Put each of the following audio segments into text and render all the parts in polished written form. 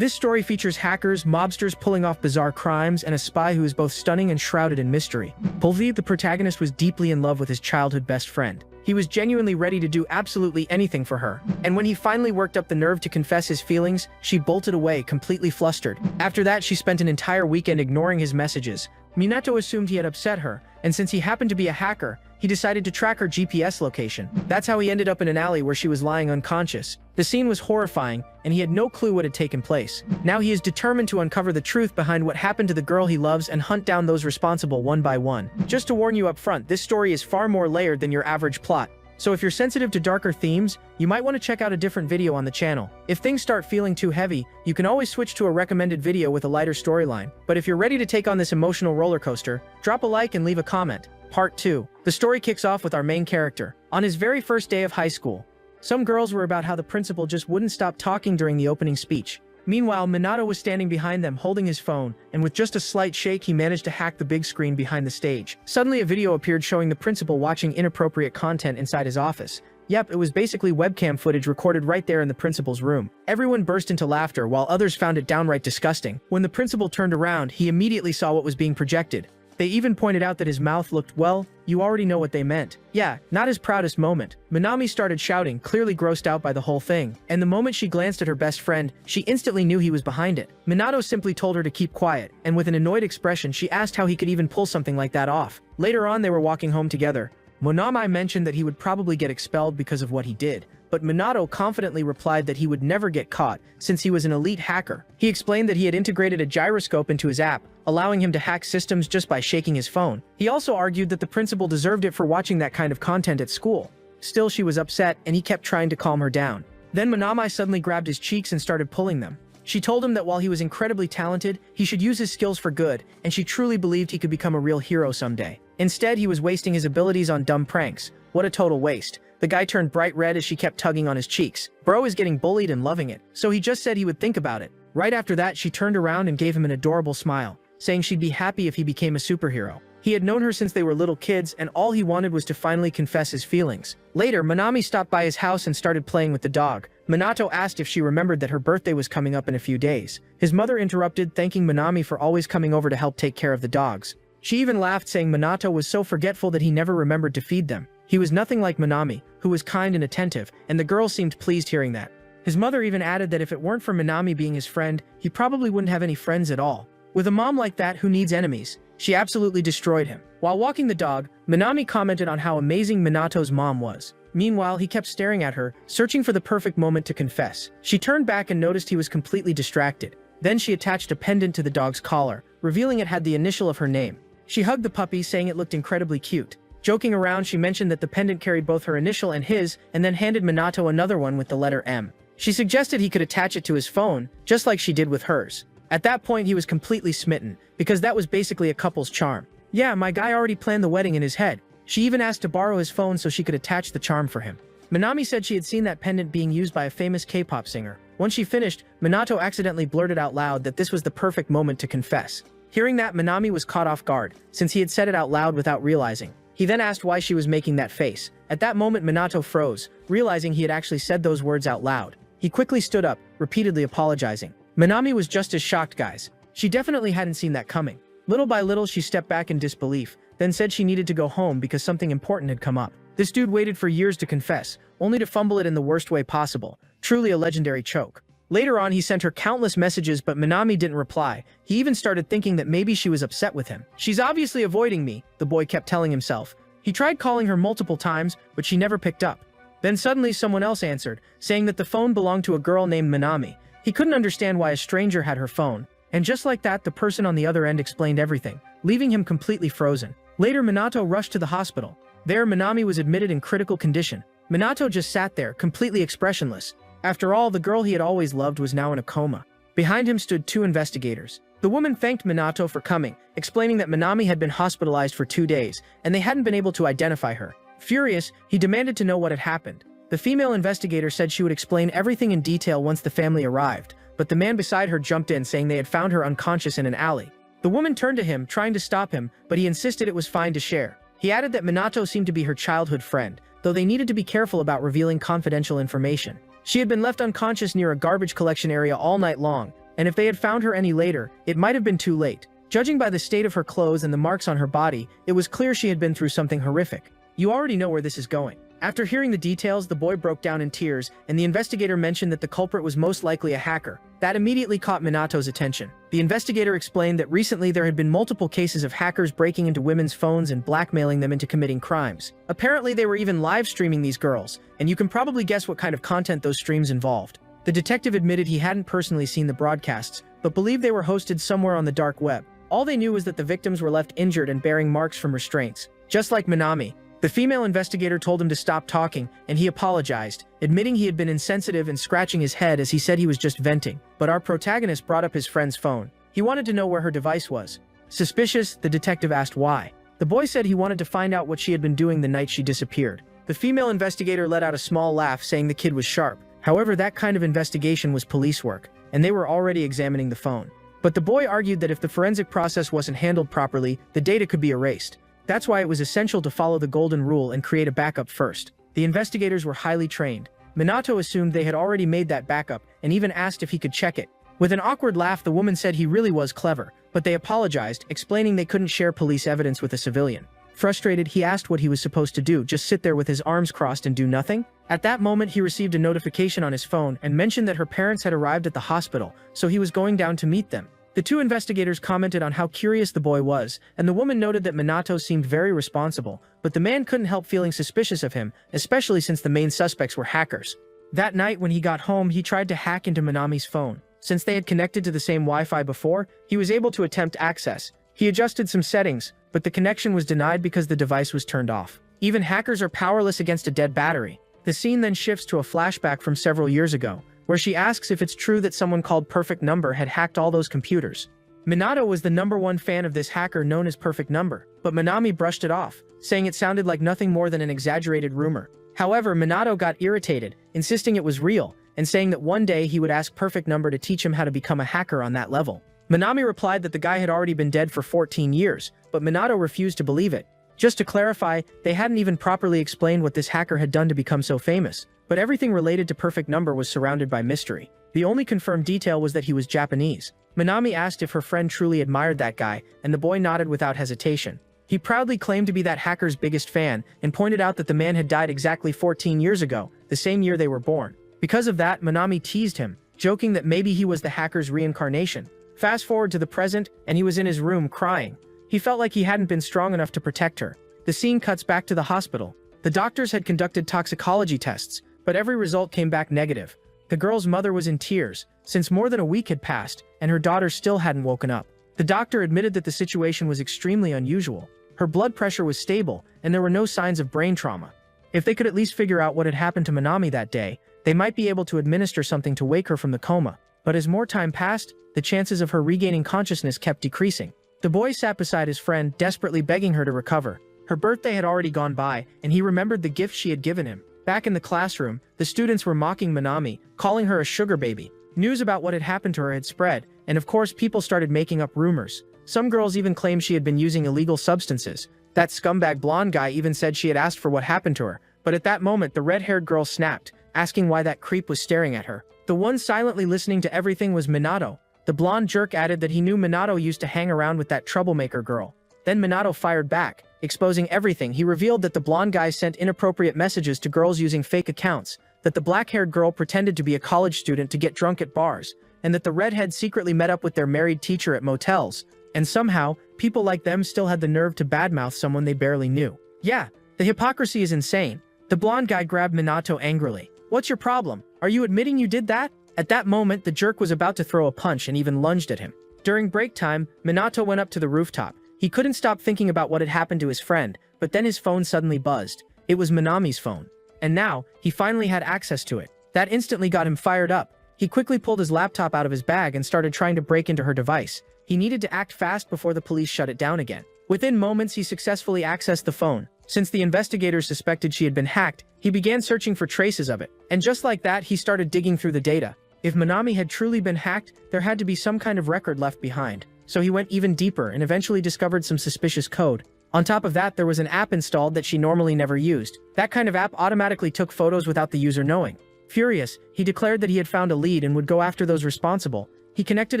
This story features hackers, mobsters pulling off bizarre crimes, and a spy who is both stunning and shrouded in mystery. Pulvi, the protagonist, was deeply in love with his childhood best friend. He was genuinely ready to do absolutely anything for her. And when he finally worked up the nerve to confess his feelings, she bolted away, completely flustered. After that, she spent an entire weekend ignoring his messages. Minato assumed he had upset her, and since he happened to be a hacker, he decided to track her GPS location. That's how he ended up in an alley where she was lying unconscious. The scene was horrifying, and he had no clue what had taken place. Now he is determined to uncover the truth behind what happened to the girl he loves and hunt down those responsible one by one. Just to warn you up front, this story is far more layered than your average plot. So if you're sensitive to darker themes, you might want to check out a different video on the channel. If things start feeling too heavy, you can always switch to a recommended video with a lighter storyline. But if you're ready to take on this emotional roller coaster, drop a like and leave a comment. Part 2. The story kicks off with our main character. On his very first day of high school, some girls were about how the principal just wouldn't stop talking during the opening speech. Meanwhile, Minato was standing behind them holding his phone, and with just a slight shake he managed to hack the big screen behind the stage. Suddenly a video appeared showing the principal watching inappropriate content inside his office. Yep, it was basically webcam footage recorded right there in the principal's room. Everyone burst into laughter while others found it downright disgusting. When the principal turned around, he immediately saw what was being projected. They even pointed out that his mouth looked, well, you already know what they meant. Yeah, not his proudest moment. Minami started shouting, clearly grossed out by the whole thing, and the moment she glanced at her best friend, she instantly knew he was behind it. Minato simply told her to keep quiet, and with an annoyed expression she asked how he could even pull something like that off. Later on they were walking home together. Minami mentioned that he would probably get expelled because of what he did, but Minato confidently replied that he would never get caught since he was an elite hacker. He explained that he had integrated a gyroscope into his app, allowing him to hack systems just by shaking his phone. He also argued that the principal deserved it for watching that kind of content at school. Still, she was upset, and he kept trying to calm her down. Then Minami suddenly grabbed his cheeks and started pulling them. She told him that while he was incredibly talented, he should use his skills for good, and she truly believed he could become a real hero someday. Instead, he was wasting his abilities on dumb pranks. What a total waste. The guy turned bright red as she kept tugging on his cheeks. Bro is getting bullied and loving it, so he just said he would think about it. Right after that, she turned around and gave him an adorable smile, saying she'd be happy if he became a superhero. He had known her since they were little kids, and all he wanted was to finally confess his feelings. Later, Minami stopped by his house and started playing with the dog. Minato asked if she remembered that her birthday was coming up in a few days. His mother interrupted, thanking Minami for always coming over to help take care of the dogs. She even laughed, saying Minato was so forgetful that he never remembered to feed them. He was nothing like Minami, who was kind and attentive, and the girl seemed pleased hearing that. His mother even added that if it weren't for Minami being his friend, he probably wouldn't have any friends at all. With a mom like that, who needs enemies? She absolutely destroyed him. While walking the dog, Minami commented on how amazing Minato's mom was. Meanwhile, he kept staring at her, searching for the perfect moment to confess. She turned back and noticed he was completely distracted. Then she attached a pendant to the dog's collar, revealing it had the initial of her name. She hugged the puppy, saying it looked incredibly cute. Joking around, she mentioned that the pendant carried both her initial and his, and then handed Minato another one with the letter M. She suggested he could attach it to his phone, just like she did with hers. At that point, he was completely smitten, because that was basically a couple's charm. Yeah, my guy already planned the wedding in his head. She even asked to borrow his phone so she could attach the charm for him. Minami said she had seen that pendant being used by a famous K-pop singer. Once she finished, Minato accidentally blurted out loud that this was the perfect moment to confess. Hearing that, Minami was caught off guard, since he had said it out loud without realizing. He then asked why she was making that face. At that moment, Minato froze, realizing he had actually said those words out loud. He quickly stood up, repeatedly apologizing. Minami was just as shocked, guys. She definitely hadn't seen that coming. Little by little, she stepped back in disbelief, then said she needed to go home because something important had come up. This dude waited for years to confess, only to fumble it in the worst way possible. Truly a legendary choke. Later on, he sent her countless messages, but Minami didn't reply. He even started thinking that maybe she was upset with him. She's obviously avoiding me, the boy kept telling himself. He tried calling her multiple times, but she never picked up. Then suddenly someone else answered, saying that the phone belonged to a girl named Minami. He couldn't understand why a stranger had her phone. And just like that, the person on the other end explained everything, leaving him completely frozen. Later, Minato rushed to the hospital. There, Minami was admitted in critical condition. Minato just sat there, completely expressionless. After all, the girl he had always loved was now in a coma. Behind him stood two investigators. The woman thanked Minato for coming, explaining that Minami had been hospitalized for 2 days, and they hadn't been able to identify her. Furious, he demanded to know what had happened. The female investigator said she would explain everything in detail once the family arrived, but the man beside her jumped in, saying they had found her unconscious in an alley. The woman turned to him, trying to stop him, but he insisted it was fine to share. He added that Minato seemed to be her childhood friend, though they needed to be careful about revealing confidential information. She had been left unconscious near a garbage collection area all night long, and if they had found her any later, it might have been too late. Judging by the state of her clothes and the marks on her body, it was clear she had been through something horrific. You already know where this is going. After hearing the details, the boy broke down in tears, and the investigator mentioned that the culprit was most likely a hacker. That immediately caught Minato's attention. The investigator explained that recently there had been multiple cases of hackers breaking into women's phones and blackmailing them into committing crimes. Apparently they were even live streaming these girls, and you can probably guess what kind of content those streams involved. The detective admitted he hadn't personally seen the broadcasts, but believed they were hosted somewhere on the dark web. All they knew was that the victims were left injured and bearing marks from restraints. Just like Minami, the female investigator told him to stop talking, and he apologized, admitting he had been insensitive and scratching his head as he said he was just venting. But our protagonist brought up his friend's phone. He wanted to know where her device was. Suspicious, the detective asked why. The boy said he wanted to find out what she had been doing the night she disappeared. The female investigator let out a small laugh, saying the kid was sharp. However, that kind of investigation was police work, and they were already examining the phone. But the boy argued that if the forensic process wasn't handled properly, the data could be erased. That's why it was essential to follow the golden rule and create a backup first. The investigators were highly trained. Minato assumed they had already made that backup and even asked if he could check it. With an awkward laugh, the woman said he really was clever, but they apologized, explaining they couldn't share police evidence with a civilian. Frustrated, he asked what he was supposed to do, just sit there with his arms crossed and do nothing? At that moment, he received a notification on his phone and mentioned that her parents had arrived at the hospital, so he was going down to meet them. The two investigators commented on how curious the boy was, and the woman noted that Minato seemed very responsible, but the man couldn't help feeling suspicious of him, especially since the main suspects were hackers. That night when he got home, he tried to hack into Minami's phone. Since they had connected to the same Wi-Fi before, he was able to attempt access. He adjusted some settings, but the connection was denied because the device was turned off. Even hackers are powerless against a dead battery. The scene then shifts to a flashback from several years ago, where she asks if it's true that someone called Perfect Number had hacked all those computers. Minato was the #1 fan of this hacker known as Perfect Number, but Minami brushed it off, saying it sounded like nothing more than an exaggerated rumor. However, Minato got irritated, insisting it was real, and saying that one day he would ask Perfect Number to teach him how to become a hacker on that level. Minami replied that the guy had already been dead for 14 years, but Minato refused to believe it. Just to clarify, they hadn't even properly explained what this hacker had done to become so famous, but everything related to Perfect Number was surrounded by mystery. The only confirmed detail was that he was Japanese. Minami asked if her friend truly admired that guy, and the boy nodded without hesitation. He proudly claimed to be that hacker's biggest fan, and pointed out that the man had died exactly 14 years ago, the same year they were born. Because of that, Minami teased him, joking that maybe he was the hacker's reincarnation. Fast forward to the present, and he was in his room crying. He felt like he hadn't been strong enough to protect her. The scene cuts back to the hospital. The doctors had conducted toxicology tests, but every result came back negative. The girl's mother was in tears, since more than a week had passed, and her daughter still hadn't woken up. The doctor admitted that the situation was extremely unusual. Her blood pressure was stable, and there were no signs of brain trauma. If they could at least figure out what had happened to Minami that day, they might be able to administer something to wake her from the coma. But as more time passed, the chances of her regaining consciousness kept decreasing. The boy sat beside his friend, desperately begging her to recover. Her birthday had already gone by, and he remembered the gift she had given him. Back in the classroom, the students were mocking Minami, calling her a sugar baby. News about what had happened to her had spread, and of course people started making up rumors. Some girls even claimed she had been using illegal substances. That scumbag blonde guy even said she had asked for what happened to her, but at that moment the red-haired girl snapped, asking why that creep was staring at her. The one silently listening to everything was Minato. The blonde jerk added that he knew Minato used to hang around with that troublemaker girl. Then Minato fired back, exposing everything. He revealed that the blonde guy sent inappropriate messages to girls using fake accounts, that the black-haired girl pretended to be a college student to get drunk at bars, and that the redhead secretly met up with their married teacher at motels, and somehow, people like them still had the nerve to badmouth someone they barely knew. Yeah, the hypocrisy is insane. The blonde guy grabbed Minato angrily. What's your problem? Are you admitting you did that? At that moment, the jerk was about to throw a punch and even lunged at him. During break time, Minato went up to the rooftop. He couldn't stop thinking about what had happened to his friend, but then his phone suddenly buzzed. It was Minami's phone. And now, he finally had access to it. That instantly got him fired up. He quickly pulled his laptop out of his bag and started trying to break into her device. He needed to act fast before the police shut it down again. Within moments, he successfully accessed the phone. Since the investigators suspected she had been hacked, he began searching for traces of it. And just like that, he started digging through the data. If Minami had truly been hacked, there had to be some kind of record left behind. So he went even deeper and eventually discovered some suspicious code. On top of that, there was an app installed that she normally never used. That kind of app automatically took photos without the user knowing. Furious, he declared that he had found a lead and would go after those responsible. He connected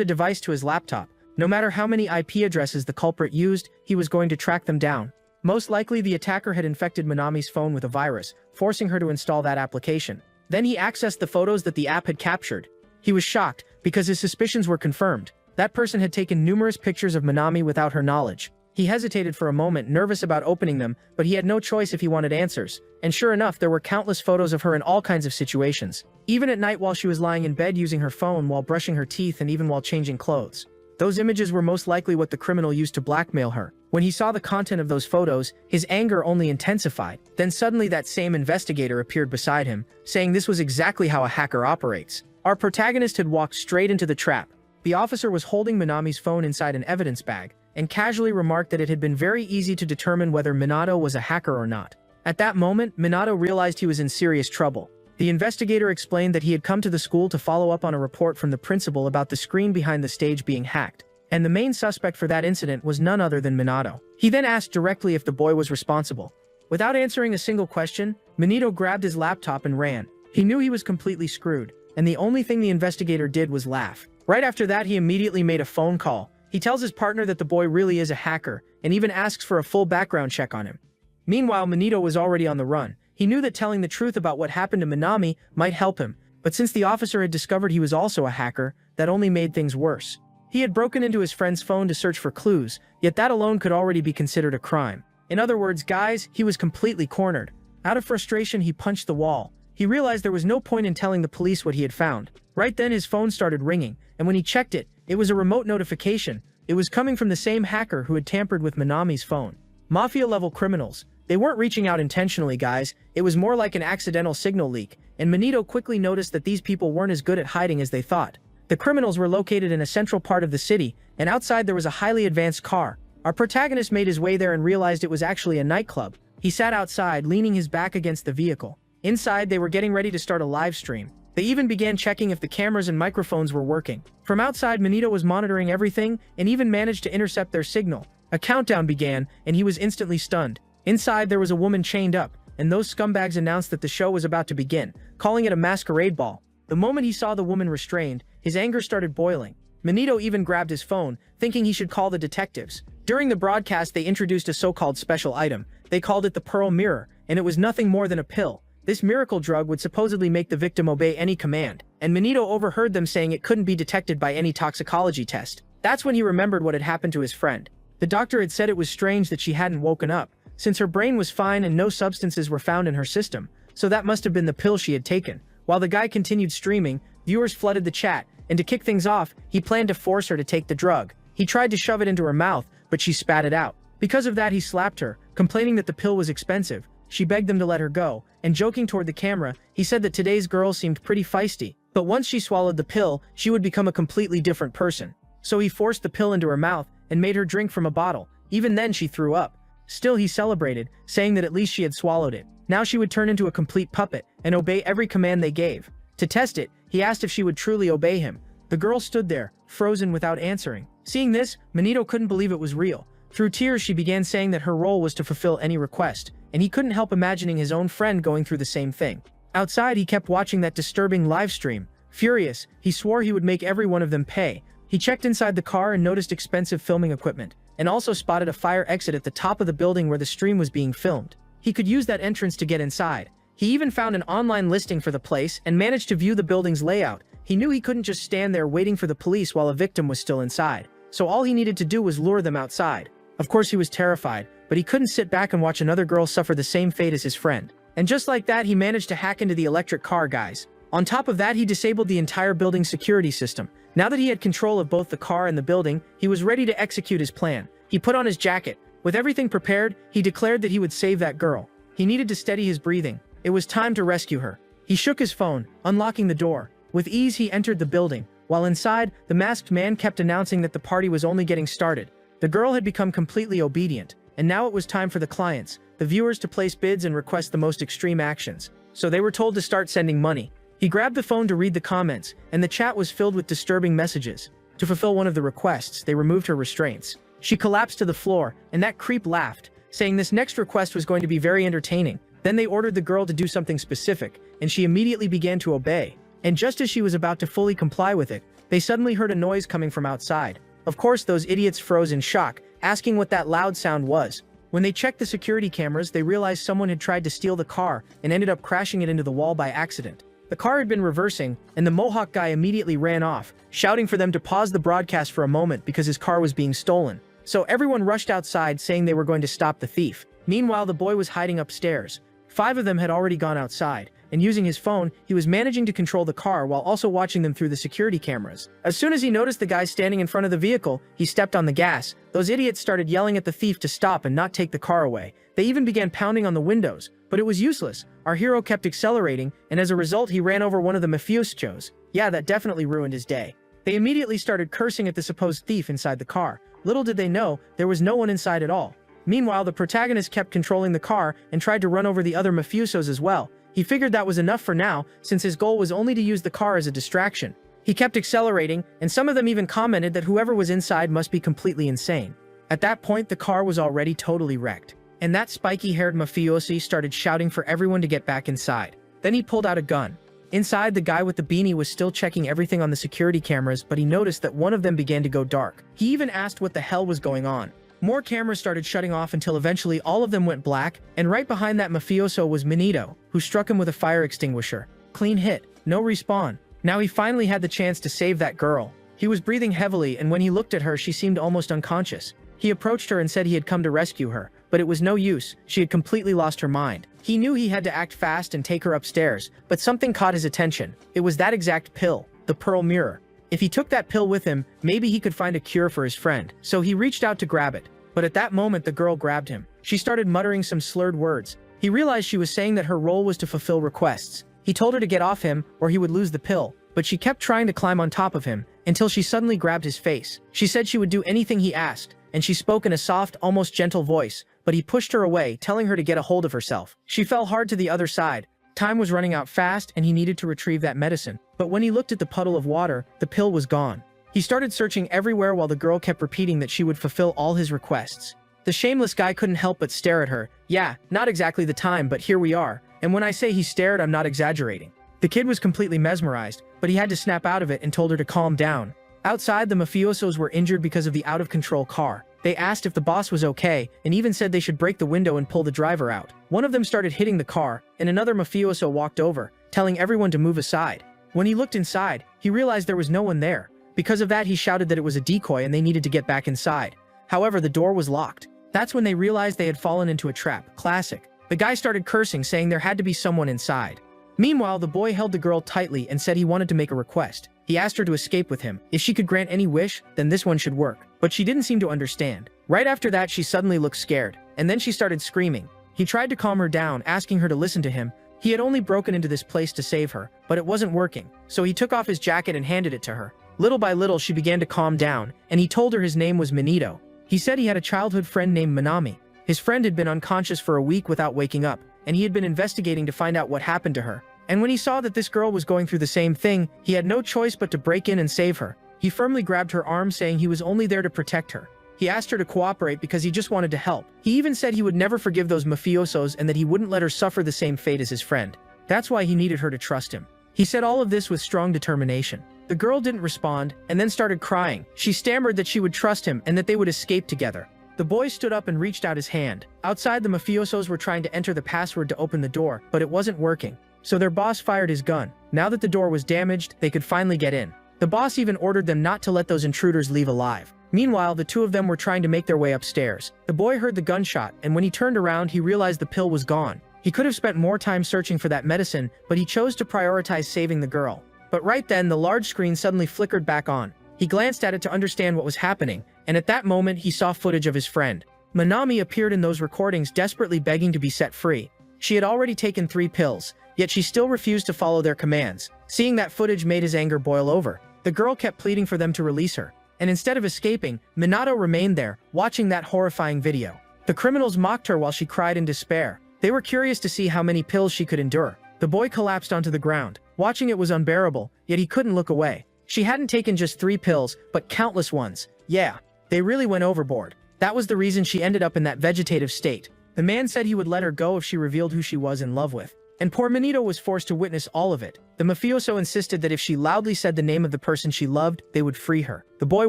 a device to his laptop. No matter how many IP addresses the culprit used, he was going to track them down. Most likely, the attacker had infected Manami's phone with a virus, forcing her to install that application. Then he accessed the photos that the app had captured. He was shocked, because his suspicions were confirmed. That person had taken numerous pictures of Manami without her knowledge. He hesitated for a moment, nervous about opening them, but he had no choice if he wanted answers. And sure enough, there were countless photos of her in all kinds of situations. Even at night while she was lying in bed using her phone, while brushing her teeth, and even while changing clothes. Those images were most likely what the criminal used to blackmail her. When he saw the content of those photos, his anger only intensified. Then suddenly that same investigator appeared beside him, saying this was exactly how a hacker operates. Our protagonist had walked straight into the trap. The officer was holding Minami's phone inside an evidence bag, and casually remarked that it had been very easy to determine whether Minato was a hacker or not. At that moment, Minato realized he was in serious trouble. The investigator explained that he had come to the school to follow up on a report from the principal about the screen behind the stage being hacked, and the main suspect for that incident was none other than Minato. He then asked directly if the boy was responsible. Without answering a single question, Minato grabbed his laptop and ran. He knew he was completely screwed, and the only thing the investigator did was laugh. Right after that, he immediately made a phone call. He tells his partner that the boy really is a hacker, and even asks for a full background check on him. Meanwhile, Minato was already on the run. He knew that telling the truth about what happened to Minami might help him, but since the officer had discovered he was also a hacker, that only made things worse. He had broken into his friend's phone to search for clues, yet that alone could already be considered a crime. In other words, guys, he was completely cornered. Out of frustration, he punched the wall. He realized there was no point in telling the police what he had found. Right then, his phone started ringing, and when he checked it, it was a remote notification. It was coming from the same hacker who had tampered with Minami's phone. Mafia-level criminals. They weren't reaching out intentionally, guys. It was more like an accidental signal leak, and Minato quickly noticed that these people weren't as good at hiding as they thought. The criminals were located in a central part of the city, and outside there was a highly advanced car. Our protagonist made his way there and realized it was actually a nightclub. He sat outside, leaning his back against the vehicle. Inside, they were getting ready to start a live stream. They even began checking if the cameras and microphones were working. From outside, Minato was monitoring everything and even managed to intercept their signal. A countdown began, and he was instantly stunned. Inside, there was a woman chained up, and those scumbags announced that the show was about to begin, calling it a masquerade ball. The moment he saw the woman restrained, his anger started boiling. Minato even grabbed his phone, thinking he should call the detectives. During the broadcast, they introduced a so-called special item. They called it the Pearl Mirror, and it was nothing more than a pill. This miracle drug would supposedly make the victim obey any command, and Minato overheard them saying it couldn't be detected by any toxicology test. That's when he remembered what had happened to his friend. The doctor had said it was strange that she hadn't woken up, since her brain was fine and no substances were found in her system, so that must have been the pill she had taken. While the guy continued streaming, viewers flooded the chat, and to kick things off, he planned to force her to take the drug. He tried to shove it into her mouth, but she spat it out. Because of that, he slapped her, complaining that the pill was expensive. She begged him to let her go, and joking toward the camera, he said that today's girl seemed pretty feisty, but once she swallowed the pill, she would become a completely different person. So he forced the pill into her mouth and made her drink from a bottle. Even then, she threw up. Still, he celebrated, saying that at least she had swallowed it. Now she would turn into a complete puppet and obey every command they gave. To test it, he asked if she would truly obey him. The girl stood there, frozen without answering. Seeing this, Minato couldn't believe it was real. Through tears, she began saying that her role was to fulfill any request, and he couldn't help imagining his own friend going through the same thing. Outside, he kept watching that disturbing live stream. Furious, he swore he would make every one of them pay. He checked inside the car and noticed expensive filming equipment, and also spotted a fire exit at the top of the building where the stream was being filmed. He could use that entrance to get inside. He even found an online listing for the place and managed to view the building's layout. He knew he couldn't just stand there waiting for the police while a victim was still inside, so all he needed to do was lure them outside. Of course, he was terrified, but he couldn't sit back and watch another girl suffer the same fate as his friend. And just like that, he managed to hack into the electric car, guys. On top of that, he disabled the entire building's security system. Now that he had control of both the car and the building, he was ready to execute his plan. He put on his jacket. With everything prepared, he declared that he would save that girl. He needed to steady his breathing. It was time to rescue her. He shook his phone, unlocking the door. With ease, he entered the building. While inside, the masked man kept announcing that the party was only getting started. The girl had become completely obedient, and now it was time for the clients, the viewers, to place bids and request the most extreme actions. So they were told to start sending money. He grabbed the phone to read the comments, and the chat was filled with disturbing messages. To fulfill one of the requests, they removed her restraints. She collapsed to the floor, and that creep laughed, saying this next request was going to be very entertaining. Then they ordered the girl to do something specific, and she immediately began to obey. And just as she was about to fully comply with it, they suddenly heard a noise coming from outside. Of course, those idiots froze in shock, asking what that loud sound was. When they checked the security cameras, they realized someone had tried to steal the car and ended up crashing it into the wall by accident. The car had been reversing, and the Mohawk guy immediately ran off, shouting for them to pause the broadcast for a moment because his car was being stolen. So everyone rushed outside saying they were going to stop the thief. Meanwhile, the boy was hiding upstairs. 5 of them had already gone outside, and using his phone, he was managing to control the car while also watching them through the security cameras. As soon as he noticed the guy standing in front of the vehicle, he stepped on the gas. Those idiots started yelling at the thief to stop and not take the car away. They even began pounding on the windows, but it was useless. Our hero kept accelerating, and as a result, he ran over one of the mafiosos. Yeah, that definitely ruined his day. They immediately started cursing at the supposed thief inside the car. Little did they know, there was no one inside at all. Meanwhile, the protagonist kept controlling the car and tried to run over the other mafiosos as well. He figured that was enough for now, since his goal was only to use the car as a distraction. He kept accelerating, and some of them even commented that whoever was inside must be completely insane. At that point, the car was already totally wrecked, and that spiky-haired mafiosi started shouting for everyone to get back inside. Then he pulled out a gun. Inside, the guy with the beanie was still checking everything on the security cameras, but he noticed that one of them began to go dark. He even asked what the hell was going on. More cameras started shutting off until eventually all of them went black, and right behind that mafioso was Manito, who struck him with a fire extinguisher. Clean hit, no respawn. Now he finally had the chance to save that girl. He was breathing heavily, and when he looked at her, she seemed almost unconscious. He approached her and said he had come to rescue her, but it was no use. She had completely lost her mind. He knew he had to act fast and take her upstairs, but something caught his attention. It was that exact pill, the Pearl Mirror. If he took that pill with him, maybe he could find a cure for his friend. So he reached out to grab it. But at that moment, the girl grabbed him. She started muttering some slurred words. He realized she was saying that her role was to fulfill requests. He told her to get off him, or he would lose the pill. But she kept trying to climb on top of him, until she suddenly grabbed his face. She said she would do anything he asked, and she spoke in a soft, almost gentle voice, but he pushed her away, telling her to get a hold of herself. She fell hard to the other side. Time was running out fast, and he needed to retrieve that medicine. But when he looked at the puddle of water, the pill was gone. He started searching everywhere while the girl kept repeating that she would fulfill all his requests. The shameless guy couldn't help but stare at her. Yeah, not exactly the time, but here we are. And when I say he stared, I'm not exaggerating. The kid was completely mesmerized, but he had to snap out of it and told her to calm down. Outside, the mafiosos were injured because of the out-of-control car. They asked if the boss was okay, and even said they should break the window and pull the driver out. One of them started hitting the car, and another mafioso walked over, telling everyone to move aside. When he looked inside, he realized there was no one there. Because of that, he shouted that it was a decoy and they needed to get back inside. However, the door was locked. That's when they realized they had fallen into a trap. Classic. The guy started cursing, saying there had to be someone inside. Meanwhile, the boy held the girl tightly and said he wanted to make a request. He asked her to escape with him. If she could grant any wish, then this one should work. But she didn't seem to understand. Right after that, she suddenly looked scared, and then she started screaming. He tried to calm her down, asking her to listen to him. He had only broken into this place to save her, but it wasn't working. So he took off his jacket and handed it to her. Little by little, she began to calm down, and he told her his name was Manito. He said he had a childhood friend named Manami. His friend had been unconscious for a week without waking up, and he had been investigating to find out what happened to her. And when he saw that this girl was going through the same thing, he had no choice but to break in and save her. He firmly grabbed her arm, saying he was only there to protect her. He asked her to cooperate because he just wanted to help. He even said he would never forgive those mafiosos and that he wouldn't let her suffer the same fate as his friend. That's why he needed her to trust him. He said all of this with strong determination. The girl didn't respond, and then started crying. She stammered that she would trust him and that they would escape together. The boy stood up and reached out his hand. Outside, the mafiosos were trying to enter the password to open the door, but it wasn't working. So their boss fired his gun. Now that the door was damaged, they could finally get in. The boss even ordered them not to let those intruders leave alive. Meanwhile, the two of them were trying to make their way upstairs. The boy heard the gunshot, and when he turned around, he realized the pill was gone. He could have spent more time searching for that medicine, but he chose to prioritize saving the girl. But right then, the large screen suddenly flickered back on. He glanced at it to understand what was happening, and at that moment, he saw footage of his friend. Manami appeared in those recordings, desperately begging to be set free. She had already taken 3 pills, yet she still refused to follow their commands. Seeing that footage made his anger boil over. The girl kept pleading for them to release her, and instead of escaping, Minato remained there, watching that horrifying video. The criminals mocked her while she cried in despair. They were curious to see how many pills she could endure. The boy collapsed onto the ground. Watching it was unbearable, yet he couldn't look away. She hadn't taken just 3 pills, but countless ones. Yeah, they really went overboard. That was the reason she ended up in that vegetative state. The man said he would let her go if she revealed who she was in love with. and poor Manito was forced to witness all of it. The mafioso insisted that if she loudly said the name of the person she loved, they would free her. The boy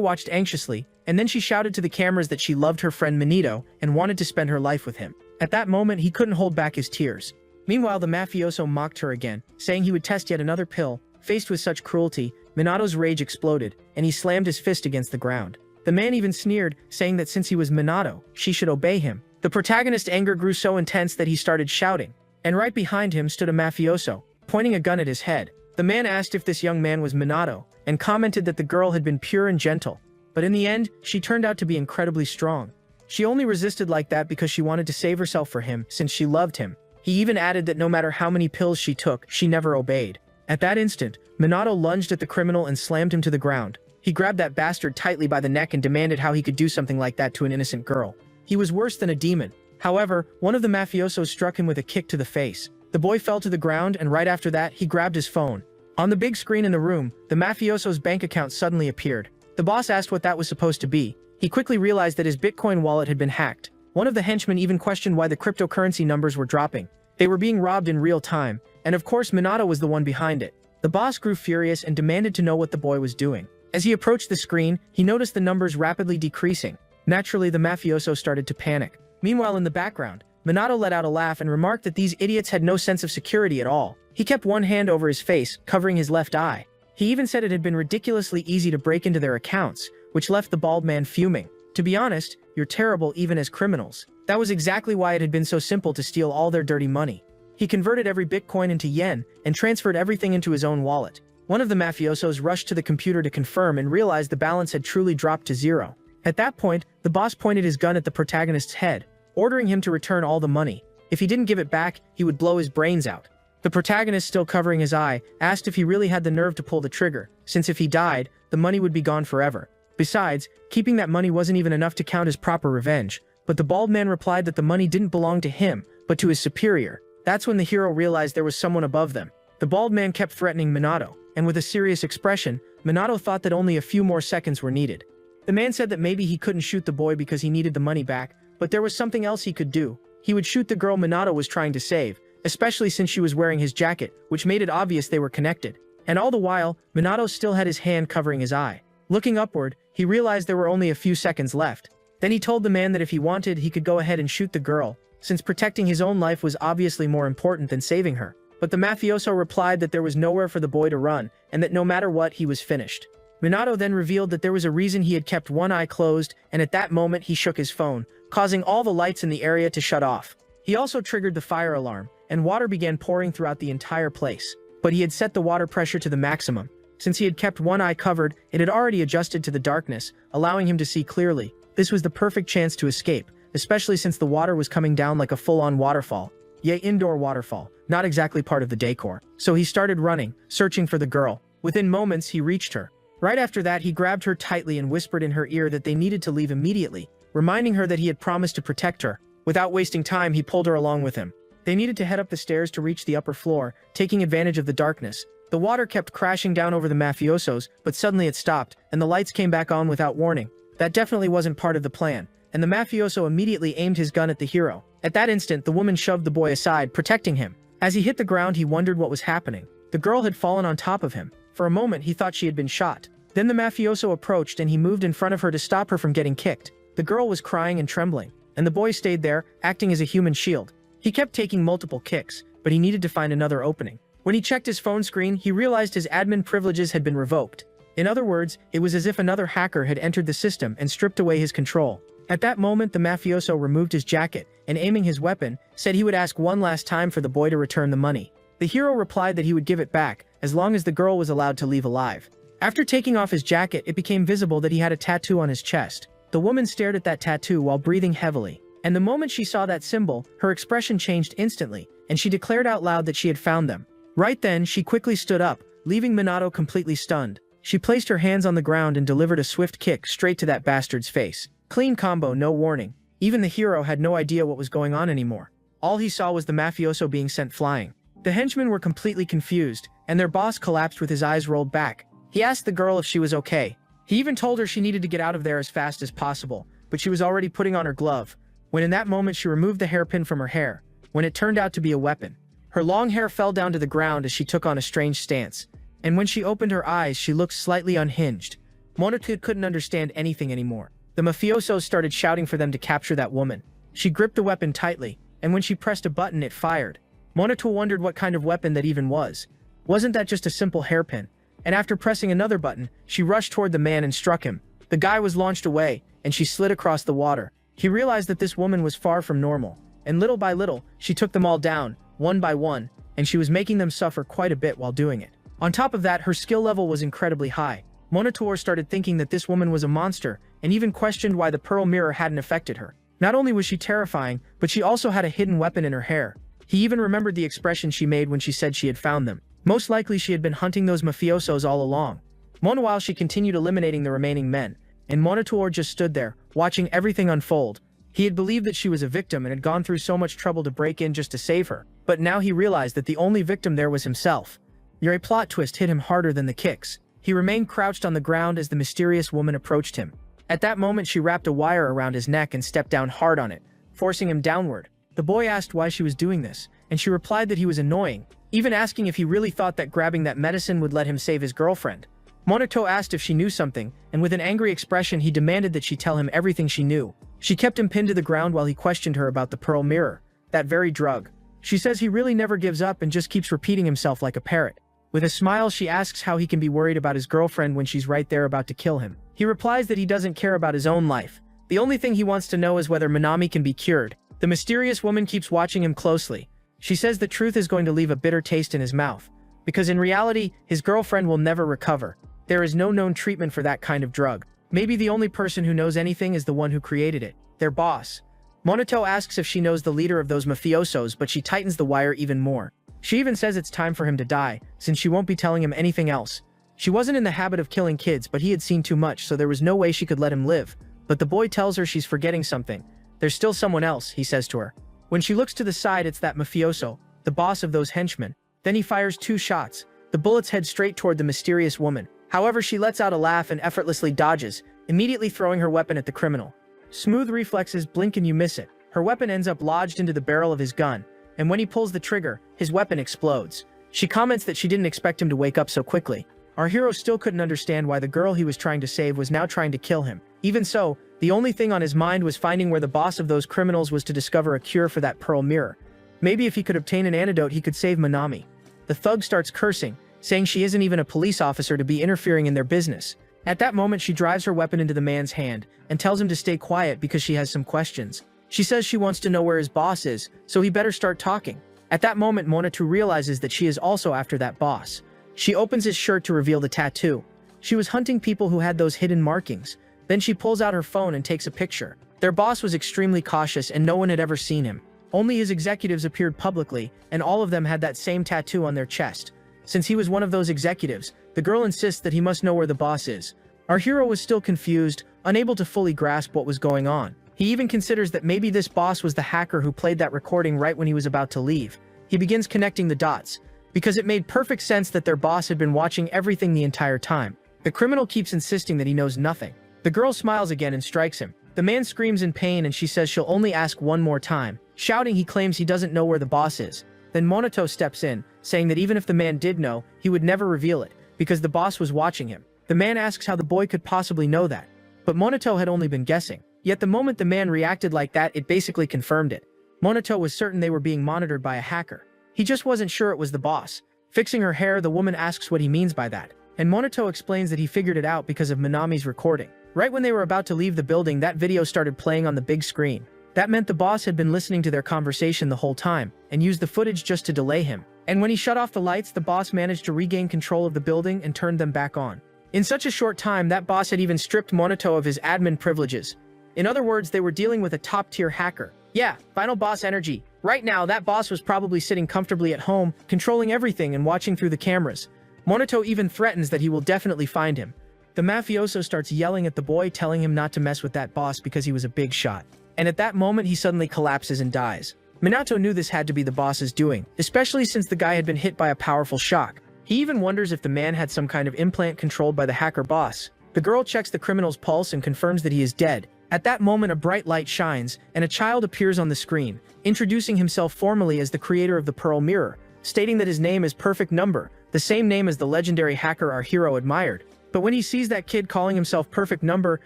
watched anxiously, and then she shouted to the cameras that she loved her friend Manito and wanted to spend her life with him. At that moment, he couldn't hold back his tears. Meanwhile, the mafioso mocked her again, saying he would test yet another pill. Faced with such cruelty, Minato's rage exploded, and he slammed his fist against the ground. The man even sneered, saying that since he was Minato, she should obey him. The protagonist's anger grew so intense that he started shouting, and right behind him stood a mafioso, pointing a gun at his head. The man asked if this young man was Minato, and commented that the girl had been pure and gentle. But in the end, she turned out to be incredibly strong. She only resisted like that because she wanted to save herself for him, since she loved him. He even added that no matter how many pills she took, she never obeyed. At that instant, Minato lunged at the criminal and slammed him to the ground. He grabbed that bastard tightly by the neck and demanded how he could do something like that to an innocent girl. He was worse than a demon. However, one of the mafiosos struck him with a kick to the face. The boy fell to the ground, and right after that, he grabbed his phone. On the big screen in the room, the mafioso's bank account suddenly appeared. The boss asked what that was supposed to be. He quickly realized that his Bitcoin wallet had been hacked. One of the henchmen even questioned why the cryptocurrency numbers were dropping. They were being robbed in real time, and of course Minato was the one behind it. The boss grew furious and demanded to know what the boy was doing. As he approached the screen, he noticed the numbers rapidly decreasing. Naturally, the mafioso started to panic. Meanwhile, in the background, Minato let out a laugh and remarked that these idiots had no sense of security at all. He kept one hand over his face, covering his left eye. He even said it had been ridiculously easy to break into their accounts, which left the bald man fuming. To be honest, you're terrible even as criminals. That was exactly why it had been so simple to steal all their dirty money. He converted every Bitcoin into yen and transferred everything into his own wallet. One of the mafiosos rushed to the computer to confirm and realized the balance had truly dropped to zero. At that point, the boss pointed his gun at the protagonist's head, ordering him to return all the money. If he didn't give it back, he would blow his brains out. The protagonist, still covering his eye, asked if he really had the nerve to pull the trigger, since if he died, the money would be gone forever. Besides, keeping that money wasn't even enough to count as proper revenge. But the bald man replied that the money didn't belong to him, but to his superior. That's when the hero realized there was someone above them. The bald man kept threatening Minato, and with a serious expression, Minato thought that only a few more seconds were needed. The man said that maybe he couldn't shoot the boy because he needed the money back, but there was something else he could do. He would shoot the girl Minato was trying to save, especially since she was wearing his jacket, which made it obvious they were connected. And all the while, Minato still had his hand covering his eye. Looking upward, he realized there were only a few seconds left. Then he told the man that if he wanted, he could go ahead and shoot the girl, since protecting his own life was obviously more important than saving her. But the mafioso replied that there was nowhere for the boy to run, and that no matter what, he was finished. Minato then revealed that there was a reason he had kept one eye closed, and at that moment he shook his phone, causing all the lights in the area to shut off. He also triggered the fire alarm, and water began pouring throughout the entire place. But he had set the water pressure to the maximum. Since he had kept one eye covered, it had already adjusted to the darkness, allowing him to see clearly. This was the perfect chance to escape, especially since the water was coming down like a full-on waterfall. Yea, indoor waterfall, not exactly part of the decor. So he started running, searching for the girl. Within moments, he reached her. Right after that, he grabbed her tightly and whispered in her ear that they needed to leave immediately, reminding her that he had promised to protect her. Without wasting time, he pulled her along with him. They needed to head up the stairs to reach the upper floor, taking advantage of the darkness. The water kept crashing down over the mafiosos, but suddenly it stopped, and the lights came back on without warning. That definitely wasn't part of the plan, and the mafioso immediately aimed his gun at the hero. At that instant, the woman shoved the boy aside, protecting him. As he hit the ground, he wondered what was happening. The girl had fallen on top of him. For a moment, he thought she had been shot. Then the mafioso approached and he moved in front of her to stop her from getting kicked. The girl was crying and trembling, and the boy stayed there, acting as a human shield. He kept taking multiple kicks, but he needed to find another opening. When he checked his phone screen, he realized his admin privileges had been revoked. In other words, it was as if another hacker had entered the system and stripped away his control. At that moment, the mafioso removed his jacket, and aiming his weapon, said he would ask one last time for the boy to return the money. The hero replied that he would give it back, as long as the girl was allowed to leave alive. After taking off his jacket, it became visible that he had a tattoo on his chest. The woman stared at that tattoo while breathing heavily, and the moment she saw that symbol, her expression changed instantly, and she declared out loud that she had found them. Right then, she quickly stood up, leaving Minato completely stunned. She placed her hands on the ground and delivered a swift kick straight to that bastard's face. Clean combo, no warning. Even the hero had no idea what was going on anymore. All he saw was the mafioso being sent flying. The henchmen were completely confused, and their boss collapsed with his eyes rolled back. He asked the girl if she was okay. He even told her she needed to get out of there as fast as possible, but she was already putting on her glove, when in that moment she removed the hairpin from her hair, when it turned out to be a weapon. Her long hair fell down to the ground as she took on a strange stance, and when she opened her eyes she looked slightly unhinged. Monato couldn't understand anything anymore. The mafiosos started shouting for them to capture that woman. She gripped the weapon tightly, and when she pressed a button it fired. Monato wondered what kind of weapon that even was. Wasn't that just a simple hairpin? And after pressing another button, she rushed toward the man and struck him. The guy was launched away, and she slid across the water. He realized that this woman was far from normal, and little by little, she took them all down, one by one, and she was making them suffer quite a bit while doing it. On top of that, her skill level was incredibly high. Monator started thinking that this woman was a monster, and even questioned why the pearl mirror hadn't affected her. Not only was she terrifying, but she also had a hidden weapon in her hair. He even remembered the expression she made when she said she had found them. Most likely she had been hunting those mafiosos all along. Meanwhile, she continued eliminating the remaining men, and Monitor just stood there, watching everything unfold. He had believed that she was a victim and had gone through so much trouble to break in just to save her, but now he realized that the only victim there was himself. Your plot twist hit him harder than the kicks. He remained crouched on the ground as the mysterious woman approached him. At that moment she wrapped a wire around his neck and stepped down hard on it, forcing him downward. The boy asked why she was doing this, and she replied that he was annoying, even asking if he really thought that grabbing that medicine would let him save his girlfriend. Monito asked if she knew something, and with an angry expression he demanded that she tell him everything she knew. She kept him pinned to the ground while he questioned her about the pearl mirror, that very drug. She says he really never gives up and just keeps repeating himself like a parrot. With a smile she asks how he can be worried about his girlfriend when she's right there about to kill him. He replies that he doesn't care about his own life. The only thing he wants to know is whether Manami can be cured. The mysterious woman keeps watching him closely. She says the truth is going to leave a bitter taste in his mouth, because in reality, his girlfriend will never recover. There is no known treatment for that kind of drug. Maybe the only person who knows anything is the one who created it, their boss. Monito asks if she knows the leader of those mafiosos, but she tightens the wire even more. She even says it's time for him to die, since she won't be telling him anything else. She wasn't in the habit of killing kids, but he had seen too much, so there was no way she could let him live. But the boy tells her she's forgetting something. There's still someone else, he says to her. When she looks to the side, it's that mafioso, the boss of those henchmen. Then he fires 2 shots. The bullets head straight toward the mysterious woman. However, she lets out a laugh and effortlessly dodges, immediately throwing her weapon at the criminal. Smooth reflexes, blink and you miss it. Her weapon ends up lodged into the barrel of his gun, and when he pulls the trigger, his weapon explodes. She comments that she didn't expect him to wake up so quickly. Our hero still couldn't understand why the girl he was trying to save was now trying to kill him. Even so, the only thing on his mind was finding where the boss of those criminals was to discover a cure for that pearl mirror. Maybe if he could obtain an antidote he could save Manami. The thug starts cursing, saying she isn't even a police officer to be interfering in their business. At that moment she drives her weapon into the man's hand and tells him to stay quiet because she has some questions. She says she wants to know where his boss is, so he better start talking. At that moment Monatu realizes that she is also after that boss. She opens his shirt to reveal the tattoo. She was hunting people who had those hidden markings. Then she pulls out her phone and takes a picture. Their boss was extremely cautious and no one had ever seen him. Only his executives appeared publicly, and all of them had that same tattoo on their chest. Since he was one of those executives, the girl insists that he must know where the boss is. Our hero was still confused, unable to fully grasp what was going on. He even considers that maybe this boss was the hacker who played that recording right when he was about to leave. He begins connecting the dots, because it made perfect sense that their boss had been watching everything the entire time. The criminal keeps insisting that he knows nothing. The girl smiles again and strikes him. The man screams in pain and she says she'll only ask one more time. Shouting, he claims he doesn't know where the boss is. Then Monito steps in, saying that even if the man did know, he would never reveal it, because the boss was watching him. The man asks how the boy could possibly know that. But Monito had only been guessing. Yet the moment the man reacted like that, it basically confirmed it. Monito was certain they were being monitored by a hacker. He just wasn't sure it was the boss. Fixing her hair, the woman asks what he means by that. And Monito explains that he figured it out because of Manami's recording. Right when they were about to leave the building, that video started playing on the big screen. That meant the boss had been listening to their conversation the whole time, and used the footage just to delay him. And when he shut off the lights, the boss managed to regain control of the building and turned them back on. In such a short time, that boss had even stripped Monito of his admin privileges. In other words, they were dealing with a top-tier hacker. Yeah, final boss energy. Right now, that boss was probably sitting comfortably at home, controlling everything and watching through the cameras. Monito even threatens that he will definitely find him. The mafioso starts yelling at the boy, telling him not to mess with that boss because he was a big shot. And at that moment, he suddenly collapses and dies. Minato knew this had to be the boss's doing, especially since the guy had been hit by a powerful shock. He even wonders if the man had some kind of implant controlled by the hacker boss. The girl checks the criminal's pulse and confirms that he is dead. At that moment, a bright light shines, and a child appears on the screen, introducing himself formally as the creator of the Pearl Mirror, stating that his name is Perfect Number, the same name as the legendary hacker our hero admired. But when he sees that kid calling himself Perfect Number,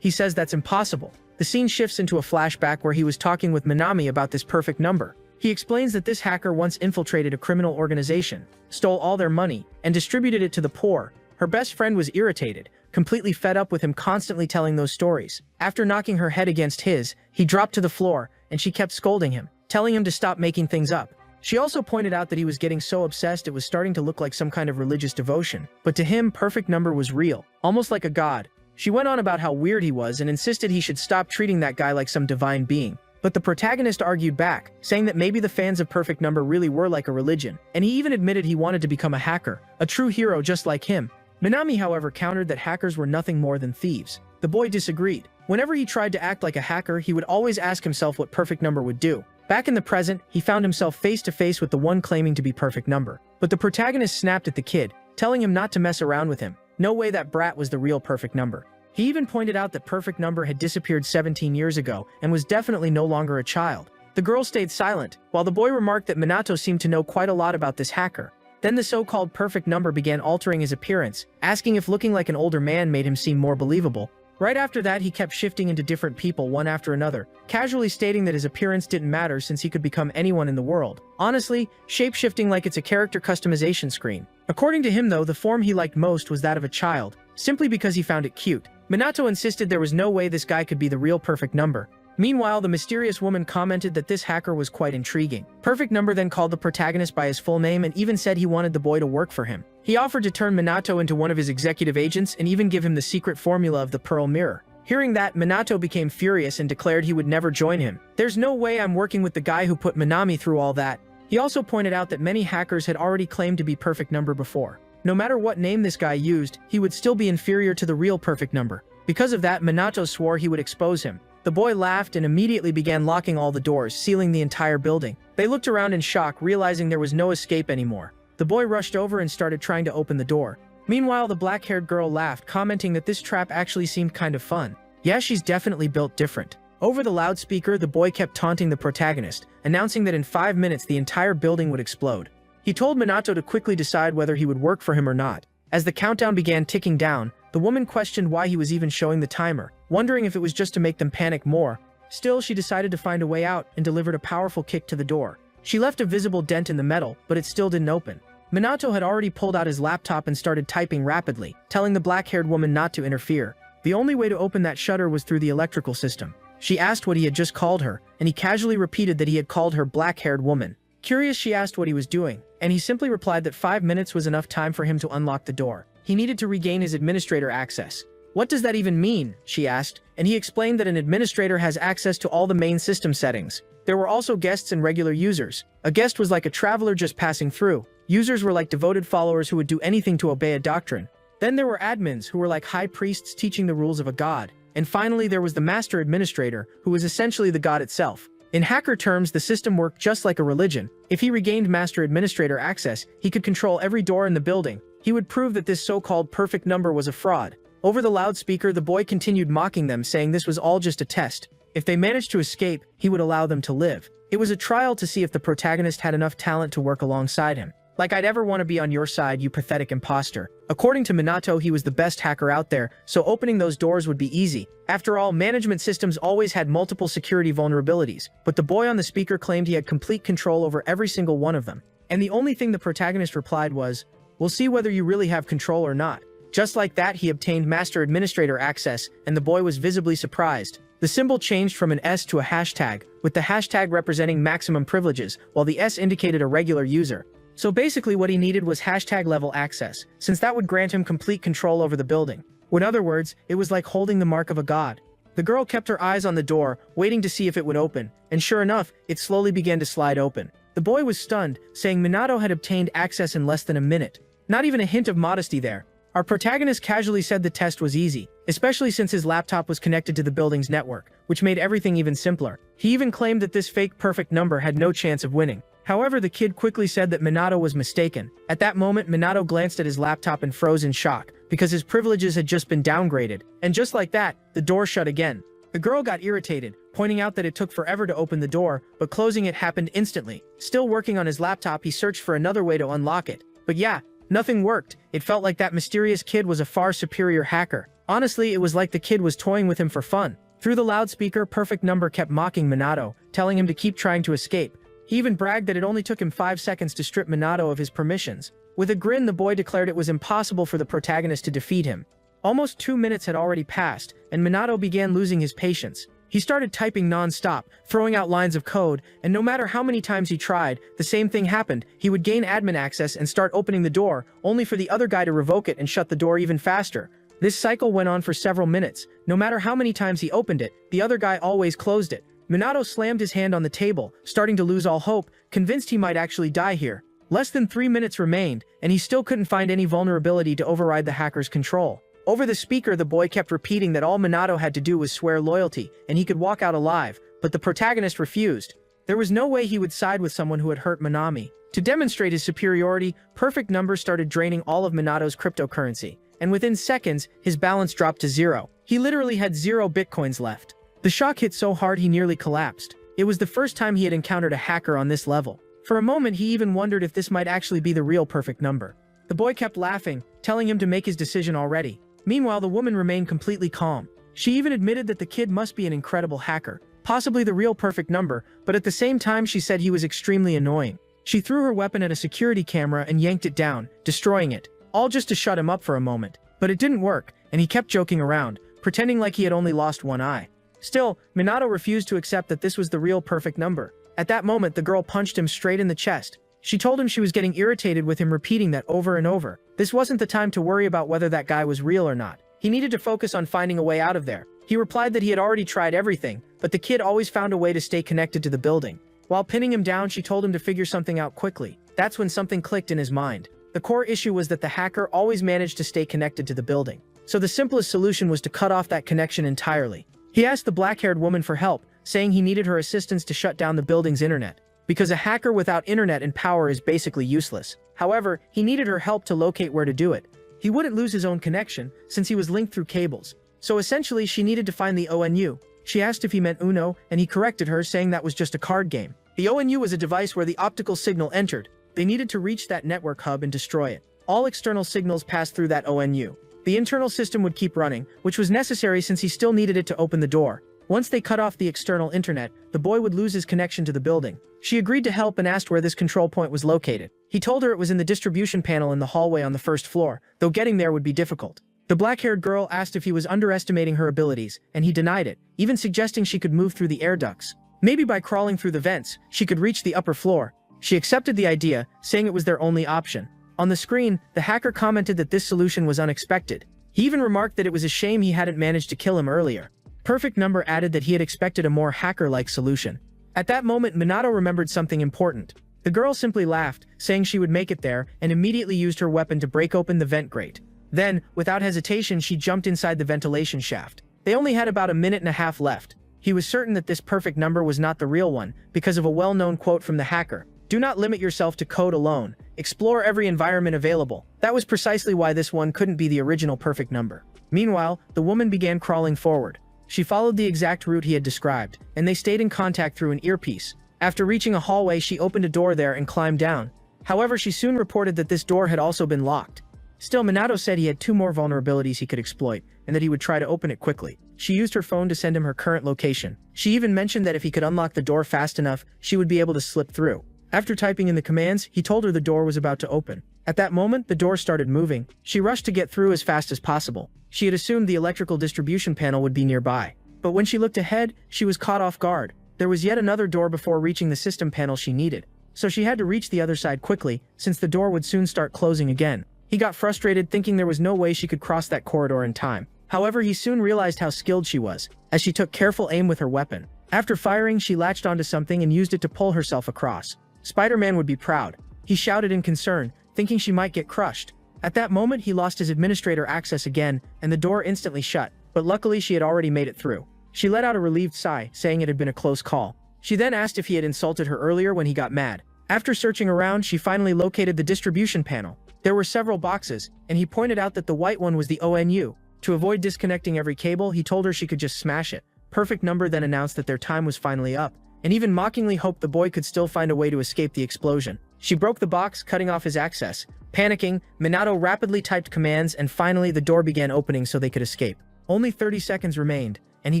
he says that's impossible. The scene shifts into a flashback where he was talking with Minami about this perfect number. He explains that this hacker once infiltrated a criminal organization, stole all their money, and distributed it to the poor. Her best friend was irritated, completely fed up with him constantly telling those stories. After knocking her head against his, he dropped to the floor, and she kept scolding him, telling him to stop making things up. She also pointed out that he was getting so obsessed it was starting to look like some kind of religious devotion. But to him, Perfect Number was real, almost like a god. She went on about how weird he was and insisted he should stop treating that guy like some divine being. But the protagonist argued back, saying that maybe the fans of Perfect Number really were like a religion, and he even admitted he wanted to become a hacker, a true hero just like him. Minami, however, countered that hackers were nothing more than thieves. The boy disagreed. Whenever he tried to act like a hacker, he would always ask himself what Perfect Number would do. Back in the present, he found himself face to face with the one claiming to be Perfect Number. But the protagonist snapped at the kid, telling him not to mess around with him. No way that brat was the real Perfect Number. He even pointed out that Perfect Number had disappeared 17 years ago and was definitely no longer a child. The girl stayed silent, while the boy remarked that Minato seemed to know quite a lot about this hacker. Then the so-called Perfect Number began altering his appearance, asking if looking like an older man made him seem more believable. Right after that, he kept shifting into different people one after another, casually stating that his appearance didn't matter since he could become anyone in the world. Honestly, shape-shifting like it's a character customization screen. According to him though, the form he liked most was that of a child, simply because he found it cute. Minato insisted there was no way this guy could be the real Perfect Number. Meanwhile, the mysterious woman commented that this hacker was quite intriguing. Perfect Number then called the protagonist by his full name and even said he wanted the boy to work for him. He offered to turn Minato into one of his executive agents and even give him the secret formula of the Pearl Mirror. Hearing that, Minato became furious and declared he would never join him. There's no way I'm working with the guy who put Minami through all that. He also pointed out that many hackers had already claimed to be Perfect Number before. No matter what name this guy used, he would still be inferior to the real Perfect Number. Because of that, Minato swore he would expose him. The boy laughed and immediately began locking all the doors, sealing the entire building. They looked around in shock, realizing there was no escape anymore. The boy rushed over and started trying to open the door. Meanwhile, the black-haired girl laughed, commenting that this trap actually seemed kind of fun. Yeah, she's definitely built different. Over the loudspeaker, the boy kept taunting the protagonist, announcing that in 5 minutes the entire building would explode. He told Minato to quickly decide whether he would work for him or not. As the countdown began ticking down, the woman questioned why he was even showing the timer, wondering if it was just to make them panic more. Still, she decided to find a way out and delivered a powerful kick to the door. She left a visible dent in the metal, but it still didn't open. Minato had already pulled out his laptop and started typing rapidly, telling the black-haired woman not to interfere. The only way to open that shutter was through the electrical system. She asked what he had just called her, and he casually repeated that he had called her black-haired woman. Curious, she asked what he was doing, and he simply replied that 5 minutes was enough time for him to unlock the door. He needed to regain his administrator access. What does that even mean? She asked, and he explained that an administrator has access to all the main system settings. There were also guests and regular users. A guest was like a traveler just passing through. Users were like devoted followers who would do anything to obey a doctrine. Then there were admins who were like high priests teaching the rules of a god. And finally, there was the master administrator, who was essentially the god itself. In hacker terms, the system worked just like a religion. If he regained master administrator access, he could control every door in the building. He would prove that this so-called Perfect Number was a fraud. Over the loudspeaker, the boy continued mocking them, saying this was all just a test. If they managed to escape, he would allow them to live. It was a trial to see if the protagonist had enough talent to work alongside him. Like I'd ever want to be on your side, you pathetic imposter. According to Minato, he was the best hacker out there, so opening those doors would be easy. After all, management systems always had multiple security vulnerabilities, but the boy on the speaker claimed he had complete control over every single one of them. And the only thing the protagonist replied was, "We'll see whether you really have control or not." Just like that, he obtained master administrator access, and the boy was visibly surprised. The symbol changed from an S to a hashtag, with the hashtag representing maximum privileges, while the S indicated a regular user. So basically what he needed was hashtag level access, since that would grant him complete control over the building. In other words, it was like holding the mark of a god. The girl kept her eyes on the door, waiting to see if it would open, and sure enough, it slowly began to slide open. The boy was stunned, saying Minato had obtained access in less than a minute. Not even a hint of modesty there. Our protagonist casually said the test was easy, especially since his laptop was connected to the building's network, which made everything even simpler. He even claimed that this fake perfect number had no chance of winning. However, the kid quickly said that Minato was mistaken. At that moment, Minato glanced at his laptop and froze in shock, because his privileges had just been downgraded. And just like that, the door shut again. The girl got irritated, pointing out that it took forever to open the door, but closing it happened instantly. Still working on his laptop, he searched for another way to unlock it. But yeah, nothing worked. It felt like that mysterious kid was a far superior hacker. Honestly, it was like the kid was toying with him for fun. Through the loudspeaker, Perfect Number kept mocking Minato, telling him to keep trying to escape. He even bragged that it only took him 5 seconds to strip Minato of his permissions. With a grin, the boy declared it was impossible for the protagonist to defeat him. Almost 2 minutes had already passed, and Minato began losing his patience. He started typing non-stop, throwing out lines of code, and no matter how many times he tried, the same thing happened. He would gain admin access and start opening the door, only for the other guy to revoke it and shut the door even faster. This cycle went on for several minutes. No matter how many times he opened it, the other guy always closed it. Minato slammed his hand on the table, starting to lose all hope, convinced he might actually die here. Less than 3 minutes remained, and he still couldn't find any vulnerability to override the hacker's control. Over the speaker, the boy kept repeating that all Minato had to do was swear loyalty, and he could walk out alive, but the protagonist refused. There was no way he would side with someone who had hurt Minami. To demonstrate his superiority, Perfect Number started draining all of Minato's cryptocurrency, and within seconds, his balance dropped to 0. He literally had 0 bitcoins left. The shock hit so hard he nearly collapsed. It was the first time he had encountered a hacker on this level. For a moment, he even wondered if this might actually be the real Perfect Number. The boy kept laughing, telling him to make his decision already. Meanwhile, the woman remained completely calm. She even admitted that the kid must be an incredible hacker, possibly the real Perfect Number, but at the same time she said he was extremely annoying. She threw her weapon at a security camera and yanked it down, destroying it, all just to shut him up for a moment. But it didn't work, and he kept joking around, pretending like he had only lost one eye. Still, Minato refused to accept that this was the real Perfect Number. At that moment, the girl punched him straight in the chest. She told him she was getting irritated with him repeating that over and over. This wasn't the time to worry about whether that guy was real or not. He needed to focus on finding a way out of there. He replied that he had already tried everything, but the kid always found a way to stay connected to the building. While pinning him down, she told him to figure something out quickly. That's when something clicked in his mind. The core issue was that the hacker always managed to stay connected to the building. So the simplest solution was to cut off that connection entirely. He asked the black-haired woman for help, saying he needed her assistance to shut down the building's internet, because a hacker without internet and power is basically useless. However, he needed her help to locate where to do it. He wouldn't lose his own connection, since he was linked through cables. So essentially, she needed to find the ONU. She asked if he meant Uno, and he corrected her, saying that was just a card game. The ONU was a device where the optical signal entered. They needed to reach that network hub and destroy it. All external signals passed through that ONU. The internal system would keep running, which was necessary since he still needed it to open the door. Once they cut off the external internet, the boy would lose his connection to the building. She agreed to help and asked where this control point was located. He told her it was in the distribution panel in the hallway on the first floor, though getting there would be difficult. The black-haired girl asked if he was underestimating her abilities, and he denied it, even suggesting she could move through the air ducts. Maybe by crawling through the vents, she could reach the upper floor. She accepted the idea, saying it was their only option. On the screen, the hacker commented that this solution was unexpected. He even remarked that it was a shame he hadn't managed to kill him earlier. Perfect Number added that he had expected a more hacker-like solution. At that moment, Minato remembered something important. The girl simply laughed, saying she would make it there, and immediately used her weapon to break open the vent grate. Then, without hesitation, she jumped inside the ventilation shaft. They only had about a minute and a half left. He was certain that this Perfect Number was not the real one, because of a well-known quote from the hacker. Do not limit yourself to code alone. Explore every environment available. That was precisely why this one couldn't be the original Perfect Number. Meanwhile, the woman began crawling forward. She followed the exact route he had described, and they stayed in contact through an earpiece. After reaching a hallway, she opened a door there and climbed down. However, she soon reported that this door had also been locked. Still, Minato said he had 2 more vulnerabilities he could exploit, and that he would try to open it quickly. She used her phone to send him her current location. She even mentioned that if he could unlock the door fast enough, she would be able to slip through. After typing in the commands, he told her the door was about to open. At that moment, the door started moving. She rushed to get through as fast as possible. She had assumed the electrical distribution panel would be nearby. But when she looked ahead, she was caught off guard. There was yet another door before reaching the system panel she needed. So she had to reach the other side quickly, since the door would soon start closing again. He got frustrated, thinking there was no way she could cross that corridor in time. However, he soon realized how skilled she was, as she took careful aim with her weapon. After firing, she latched onto something and used it to pull herself across. Spider-Man would be proud. He shouted in concern, thinking she might get crushed. At that moment, he lost his administrator access again, and the door instantly shut, but luckily she had already made it through. She let out a relieved sigh, saying it had been a close call. She then asked if he had insulted her earlier when he got mad. After searching around, she finally located the distribution panel. There were several boxes, and he pointed out that the white one was the ONU. To avoid disconnecting every cable, he told her she could just smash it. perfect number then announced that their time was finally up, and even mockingly hoped the boy could still find a way to escape the explosion. She broke the box, cutting off his access. Panicking, Minato rapidly typed commands, and finally the door began opening so they could escape. Only 30 seconds remained, and he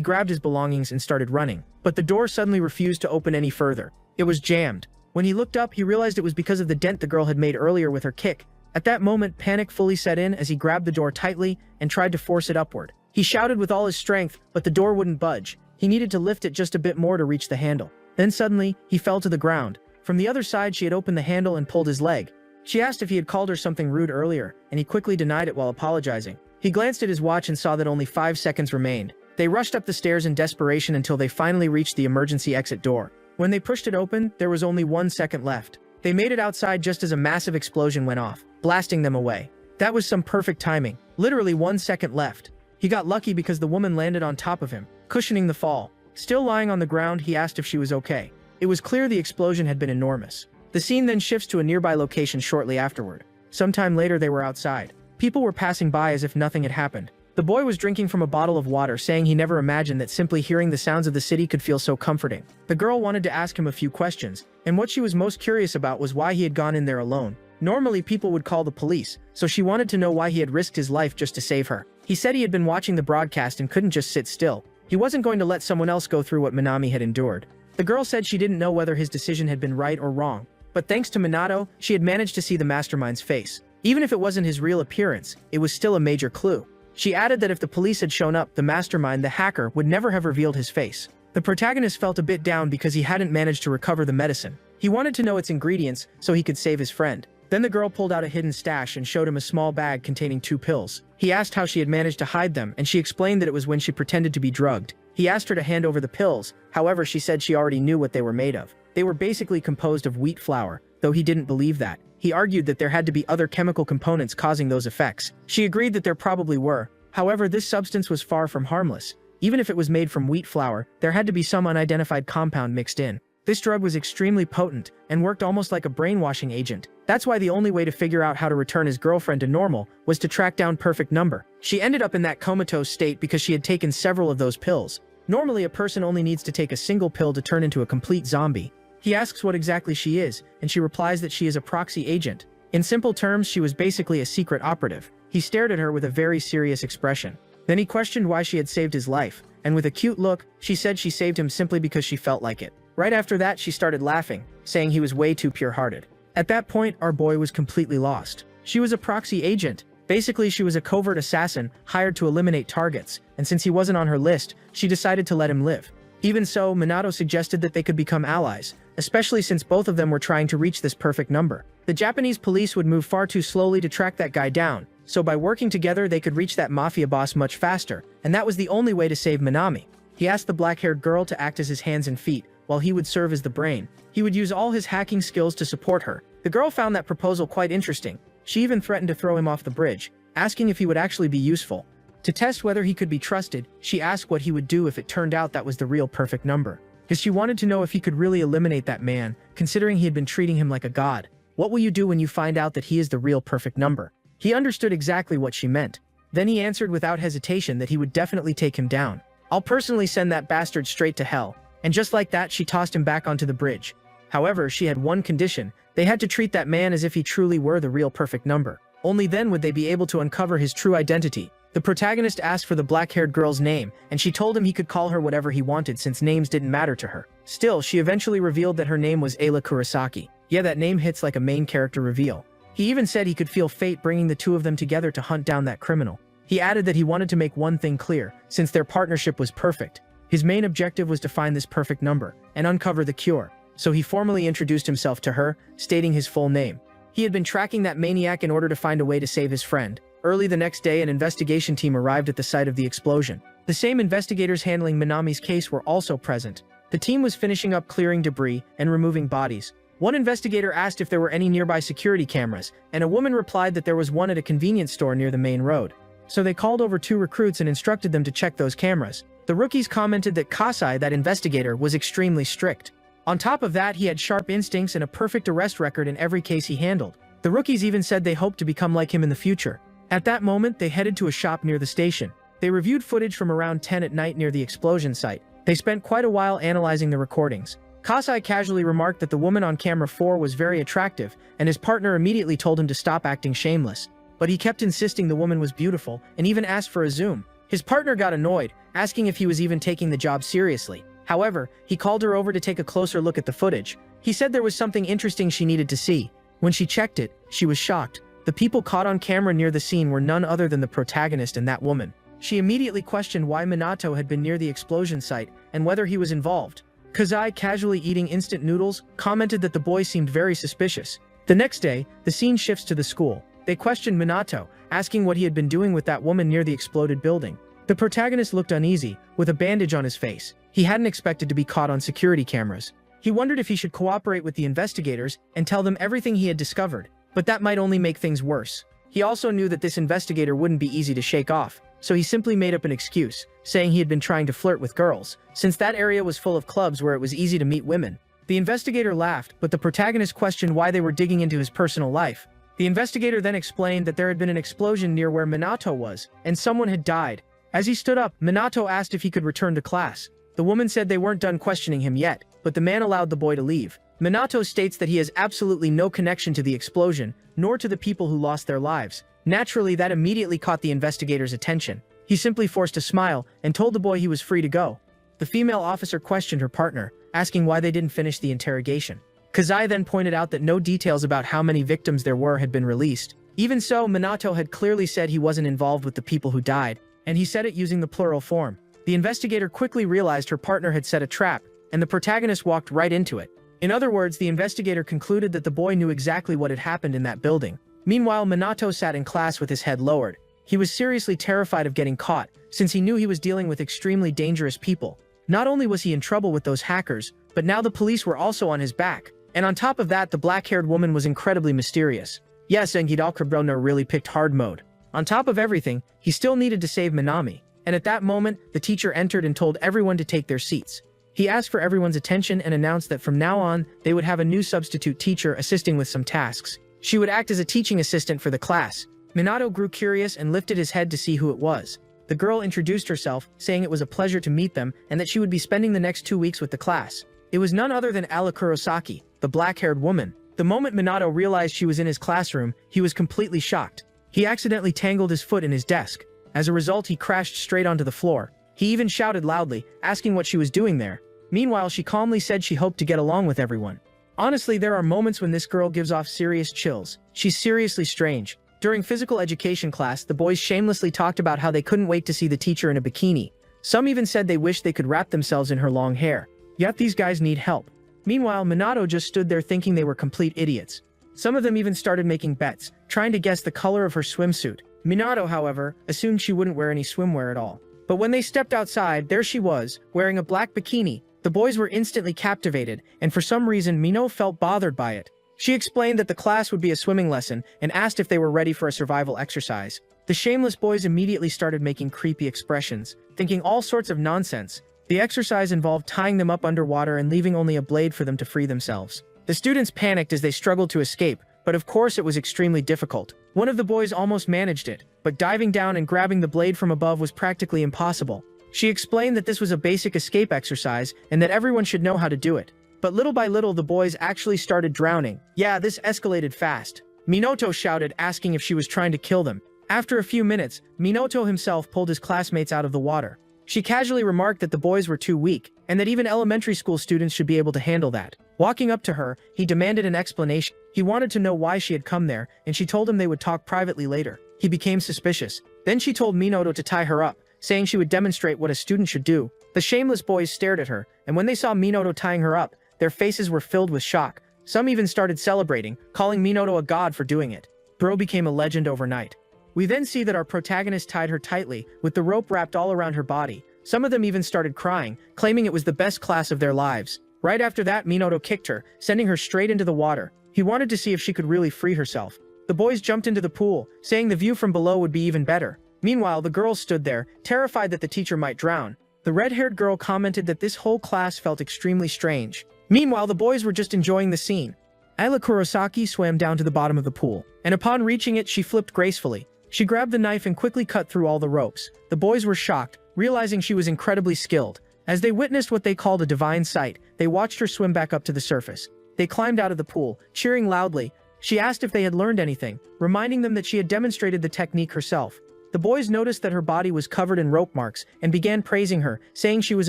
grabbed his belongings and started running. But the door suddenly refused to open any further. It was jammed. When he looked up, he realized it was because of the dent the girl had made earlier with her kick. At that moment, panic fully set in as he grabbed the door tightly and tried to force it upward. He shouted with all his strength, but the door wouldn't budge. He needed to lift it just a bit more to reach the handle. Then suddenly, he fell to the ground. From the other side, she had opened the handle and pulled his leg. She asked if he had called her something rude earlier, and he quickly denied it while apologizing. He glanced at his watch and saw that only 5 seconds remained. They rushed up the stairs in desperation until they finally reached the emergency exit door. When they pushed it open, there was only 1 second left. They made it outside just as a massive explosion went off, blasting them away. That was some perfect timing. Literally 1 second left. He got lucky because the woman landed on top of him, cushioning the fall. Still lying on the ground, he asked if she was okay. It was clear the explosion had been enormous. The scene then shifts to a nearby location shortly afterward. Sometime later, they were outside. People were passing by as if nothing had happened. The boy was drinking from a bottle of water, saying he never imagined that simply hearing the sounds of the city could feel so comforting. The girl wanted to ask him a few questions, and what she was most curious about was why he had gone in there alone. Normally, people would call the police, so she wanted to know why he had risked his life just to save her. He said he had been watching the broadcast and couldn't just sit still. He wasn't going to let someone else go through what Minami had endured. The girl said she didn't know whether his decision had been right or wrong, but thanks to Minato, she had managed to see the mastermind's face. Even if it wasn't his real appearance, it was still a major clue. She added that if the police had shown up, the mastermind, the hacker, would never have revealed his face. The protagonist felt a bit down because he hadn't managed to recover the medicine. He wanted to know its ingredients so he could save his friend. Then the girl pulled out a hidden stash and showed him a small bag containing 2 pills. He asked how she had managed to hide them, and she explained that it was when she pretended to be drugged. He asked her to hand over the pills, however she said she already knew what they were made of. They were basically composed of wheat flour, though he didn't believe that. He argued that there had to be other chemical components causing those effects. She agreed that there probably were. However, this substance was far from harmless. Even if it was made from wheat flour, there had to be some unidentified compound mixed in. This drug was extremely potent and worked almost like a brainwashing agent. That's why the only way to figure out how to return his girlfriend to normal was to track down perfect number. She ended up in that comatose state because she had taken several of those pills. Normally, a person only needs to take a single pill to turn into a complete zombie. He asks what exactly she is, and she replies that she is a proxy agent. In simple terms, she was basically a secret operative. He stared at her with a very serious expression. Then he questioned why she had saved his life, and with a cute look, she said she saved him simply because she felt like it. Right after that, she started laughing, saying he was way too pure-hearted. At that point, our boy was completely lost. She was a proxy agent. Basically, she was a covert assassin hired to eliminate targets, and since he wasn't on her list, she decided to let him live. Even so, Minato suggested that they could become allies, especially since both of them were trying to reach this perfect number. The Japanese police would move far too slowly to track that guy down, so by working together they could reach that mafia boss much faster, and that was the only way to save Minami. He asked the black-haired girl to act as his hands and feet, while he would serve as the brain. He would use all his hacking skills to support her. The girl found that proposal quite interesting. She even threatened to throw him off the bridge, asking if he would actually be useful. To test whether he could be trusted, she asked what he would do if it turned out that was the real perfect number. Because she wanted to know if he could really eliminate that man, considering he had been treating him like a god. What will you do when you find out that he is the real perfect number? He understood exactly what she meant. Then he answered without hesitation that he would definitely take him down. I'll personally send that bastard straight to hell. And just like that, she tossed him back onto the bridge. However, she had one condition. They had to treat that man as if he truly were the real perfect number. Only then would they be able to uncover his true identity. The protagonist asked for the black-haired girl's name, and she told him he could call her whatever he wanted since names didn't matter to her. Still, she eventually revealed that her name was Ayla Kurosaki. Yeah, that name hits like a main character reveal. He even said he could feel fate bringing the two of them together to hunt down that criminal. He added that he wanted to make one thing clear, since their partnership was perfect. His main objective was to find this perfect number and uncover the cure, so he formally introduced himself to her, stating his full name. He had been tracking that maniac in order to find a way to save his friend. Early the next day, an investigation team arrived at the site of the explosion. The same investigators handling Minami's case were also present. The team was finishing up clearing debris and removing bodies. One investigator asked if there were any nearby security cameras, and a woman replied that there was one at a convenience store near the main road. So they called over 2 recruits and instructed them to check those cameras. The rookies commented that Kasai, that investigator, was extremely strict. On top of that, he had sharp instincts and a perfect arrest record in every case he handled. The rookies even said they hoped to become like him in the future. At that moment, they headed to a shop near the station. They reviewed footage from around 10 at night near the explosion site. They spent quite a while analyzing the recordings. Kasai casually remarked that the woman on camera 4 was very attractive, and his partner immediately told him to stop acting shameless. But he kept insisting the woman was beautiful, and even asked for a zoom. His partner got annoyed, asking if he was even taking the job seriously. However, he called her over to take a closer look at the footage. He said there was something interesting she needed to see. When she checked it, she was shocked. The people caught on camera near the scene were none other than the protagonist and that woman. She immediately questioned why Minato had been near the explosion site and whether he was involved. Kasai, casually eating instant noodles, commented that the boy seemed very suspicious. The next day, the scene shifts to the school. They questioned Minato, asking what he had been doing with that woman near the exploded building. The protagonist looked uneasy, with a bandage on his face. He hadn't expected to be caught on security cameras. He wondered if he should cooperate with the investigators and tell them everything he had discovered, but that might only make things worse. He also knew that this investigator wouldn't be easy to shake off, so he simply made up an excuse, saying he had been trying to flirt with girls, since that area was full of clubs where it was easy to meet women. The investigator laughed, but the protagonist questioned why they were digging into his personal life. The investigator then explained that there had been an explosion near where Minato was, and someone had died. As he stood up, Minato asked if he could return to class. The woman said they weren't done questioning him yet, but the man allowed the boy to leave. Minato states that he has absolutely no connection to the explosion, nor to the people who lost their lives. Naturally, that immediately caught the investigator's attention. He simply forced a smile and told the boy he was free to go. The female officer questioned her partner, asking why they didn't finish the interrogation. Kasai then pointed out that no details about how many victims there were had been released. Even so, Minato had clearly said he wasn't involved with the people who died, and he said it using the plural form. The investigator quickly realized her partner had set a trap, and the protagonist walked right into it. In other words, the investigator concluded that the boy knew exactly what had happened in that building. Meanwhile, Minato sat in class with his head lowered. He was seriously terrified of getting caught, since he knew he was dealing with extremely dangerous people. Not only was he in trouble with those hackers, but now the police were also on his back. And on top of that, the black-haired woman was incredibly mysterious. Yes, Enghidalcabrono really picked hard mode. On top of everything, he still needed to save Minami. And at that moment, the teacher entered and told everyone to take their seats. He asked for everyone's attention and announced that from now on, they would have a new substitute teacher assisting with some tasks. She would act as a teaching assistant for the class. Minato grew curious and lifted his head to see who it was. The girl introduced herself, saying it was a pleasure to meet them and that she would be spending the next 2 weeks with the class. It was none other than Ala Kurosaki, the black-haired woman. The moment Minato realized she was in his classroom, he was completely shocked. He accidentally tangled his foot in his desk. As a result, he crashed straight onto the floor. He even shouted loudly, asking what she was doing there. Meanwhile, she calmly said she hoped to get along with everyone. Honestly, there are moments when this girl gives off serious chills. She's seriously strange. During physical education class, the boys shamelessly talked about how they couldn't wait to see the teacher in a bikini. Some even said they wished they could wrap themselves in her long hair. Yet these guys need help. Meanwhile, Minato just stood there thinking they were complete idiots. Some of them even started making bets, trying to guess the color of her swimsuit. Minato, however, assumed she wouldn't wear any swimwear at all. But when they stepped outside, there she was, wearing a black bikini. The boys were instantly captivated, and for some reason, Mino felt bothered by it. She explained that the class would be a swimming lesson and asked if they were ready for a survival exercise. The shameless boys immediately started making creepy expressions, thinking all sorts of nonsense. The exercise involved tying them up underwater and leaving only a blade for them to free themselves. The students panicked as they struggled to escape, but of course it was extremely difficult. One of the boys almost managed it, but diving down and grabbing the blade from above was practically impossible. She explained that this was a basic escape exercise and that everyone should know how to do it. But little by little, the boys actually started drowning. Yeah, this escalated fast. Minato shouted, asking if she was trying to kill them. After a few minutes, Minato himself pulled his classmates out of the water. She casually remarked that the boys were too weak, and that even elementary school students should be able to handle that. Walking up to her, he demanded an explanation. He wanted to know why she had come there, and she told him they would talk privately later. He became suspicious. Then she told Minato to tie her up, saying she would demonstrate what a student should do. The shameless boys stared at her, and when they saw Minato tying her up, their faces were filled with shock. Some even started celebrating, calling Minato a god for doing it. Bro became a legend overnight. We then see that our protagonist tied her tightly, with the rope wrapped all around her body. Some of them even started crying, claiming it was the best class of their lives. Right after that, Minato kicked her, sending her straight into the water. He wanted to see if she could really free herself. The boys jumped into the pool, saying the view from below would be even better. Meanwhile, the girls stood there, terrified that the teacher might drown. The red-haired girl commented that this whole class felt extremely strange. Meanwhile, the boys were just enjoying the scene. Ayla Kurosaki swam down to the bottom of the pool, and upon reaching it, she flipped gracefully. She grabbed the knife and quickly cut through all the ropes. The boys were shocked, realizing she was incredibly skilled. As they witnessed what they called a divine sight, they watched her swim back up to the surface. They climbed out of the pool, cheering loudly. She asked if they had learned anything, reminding them that she had demonstrated the technique herself. The boys noticed that her body was covered in rope marks and began praising her, saying she was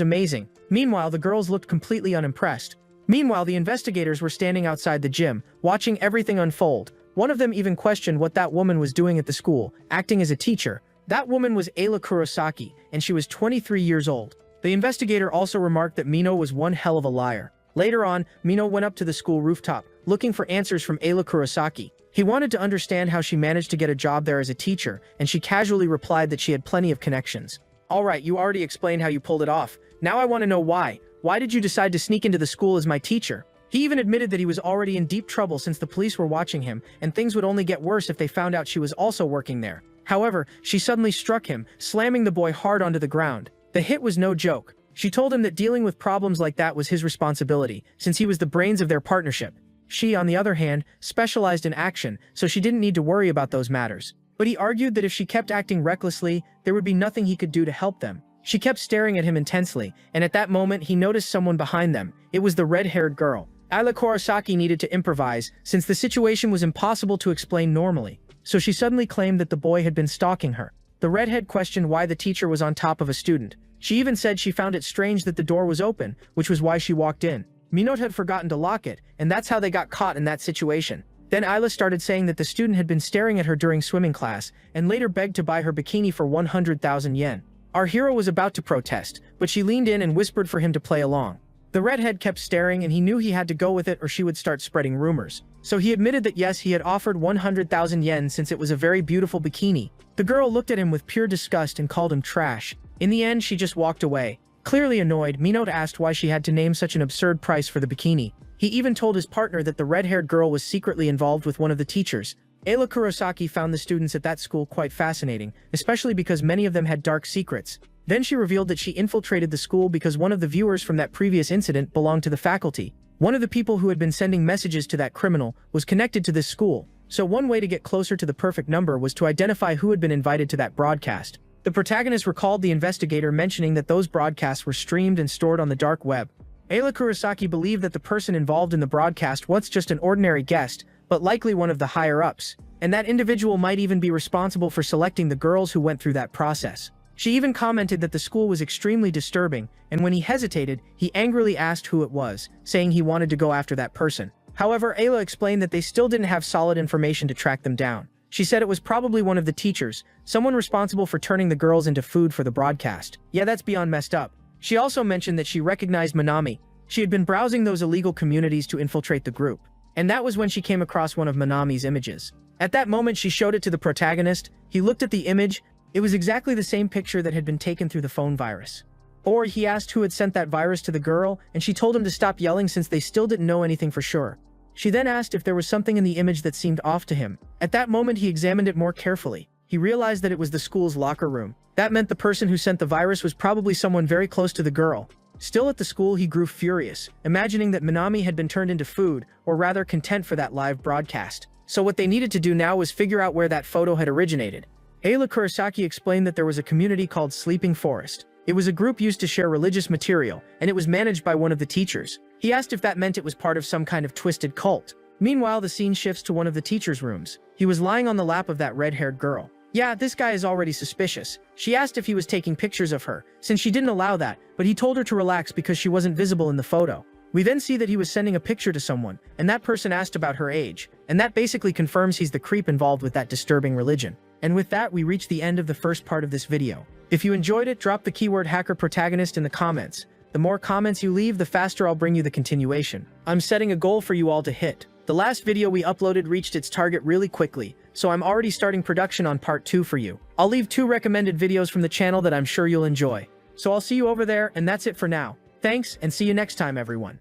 amazing. Meanwhile, the girls looked completely unimpressed. Meanwhile, the investigators were standing outside the gym, watching everything unfold. One of them even questioned what that woman was doing at the school, acting as a teacher. That woman was Ayla Kurosaki, and she was 23 years old. The investigator also remarked that Mino was one hell of a liar. Later on, Mino went up to the school rooftop, looking for answers from Ayla Kurosaki. He wanted to understand how she managed to get a job there as a teacher, and she casually replied that she had plenty of connections. Alright, you already explained how you pulled it off. Now I want to know why. Why did you decide to sneak into the school as my teacher? He even admitted that he was already in deep trouble since the police were watching him, and things would only get worse if they found out she was also working there. However, she suddenly struck him, slamming the boy hard onto the ground. The hit was no joke. She told him that dealing with problems like that was his responsibility, since he was the brains of their partnership. She, on the other hand, specialized in action, so she didn't need to worry about those matters. But he argued that if she kept acting recklessly, there would be nothing he could do to help them. She kept staring at him intensely, and at that moment he noticed someone behind them. It was the red-haired girl. Ayla Kurosaki needed to improvise, since the situation was impossible to explain normally. So she suddenly claimed that the boy had been stalking her. The redhead questioned why the teacher was on top of a student. She even said she found it strange that the door was open, which was why she walked in. Minot had forgotten to lock it, and that's how they got caught in that situation. Then Ayla started saying that the student had been staring at her during swimming class, and later begged to buy her bikini for 100,000 yen. Our hero was about to protest, but she leaned in and whispered for him to play along. The redhead kept staring, and he knew he had to go with it or she would start spreading rumors. So he admitted that yes, he had offered 100,000 yen since it was a very beautiful bikini. The girl looked at him with pure disgust and called him trash. In the end, she just walked away. Clearly annoyed, Minot asked why she had to name such an absurd price for the bikini. He even told his partner that the red-haired girl was secretly involved with one of the teachers. Ayla Kurosaki found the students at that school quite fascinating, especially because many of them had dark secrets. Then she revealed that she infiltrated the school because one of the viewers from that previous incident belonged to the faculty. One of the people who had been sending messages to that criminal was connected to this school. So one way to get closer to the perfect number was to identify who had been invited to that broadcast. The protagonist recalled the investigator mentioning that those broadcasts were streamed and stored on the dark web. Ayla Kurosaki believed that the person involved in the broadcast was just an ordinary guest, but likely one of the higher-ups, and that individual might even be responsible for selecting the girls who went through that process. She even commented that the school was extremely disturbing, and when he hesitated, he angrily asked who it was, saying he wanted to go after that person. However, Ayla explained that they still didn't have solid information to track them down. She said it was probably one of the teachers, someone responsible for turning the girls into food for the broadcast. Yeah, that's beyond messed up. She also mentioned that she recognized Manami. She had been browsing those illegal communities to infiltrate the group, and that was when she came across one of Manami's images. At that moment, she showed it to the protagonist. He looked at the image. It was exactly the same picture that had been taken through the phone virus. Or he asked who had sent that virus to the girl, and she told him to stop yelling since they still didn't know anything for sure. She then asked if there was something in the image that seemed off to him. At that moment, he examined it more carefully. He realized that it was the school's locker room. That meant the person who sent the virus was probably someone very close to the girl. Still at the school, he grew furious, imagining that Manami had been turned into food, or rather content for that live broadcast. So what they needed to do now was figure out where that photo had originated. Ayla Kurosaki explained that there was a community called Sleeping Forest. It was a group used to share religious material, and it was managed by one of the teachers. He asked if that meant it was part of some kind of twisted cult. Meanwhile, the scene shifts to one of the teacher's rooms. He was lying on the lap of that red-haired girl. Yeah, this guy is already suspicious. She asked if he was taking pictures of her, since she didn't allow that, but he told her to relax because she wasn't visible in the photo. We then see that he was sending a picture to someone, and that person asked about her age, and that basically confirms he's the creep involved with that disturbing religion. And with that, we reach the end of the first part of this video. If you enjoyed it, drop the keyword hacker protagonist in the comments. The more comments you leave, the faster I'll bring you the continuation. I'm setting a goal for you all to hit. The last video we uploaded reached its target really quickly, so I'm already starting production on part 2 for you. I'll leave 2 recommended videos from the channel that I'm sure you'll enjoy. So I'll see you over there, and that's it for now. Thanks, and see you next time, everyone.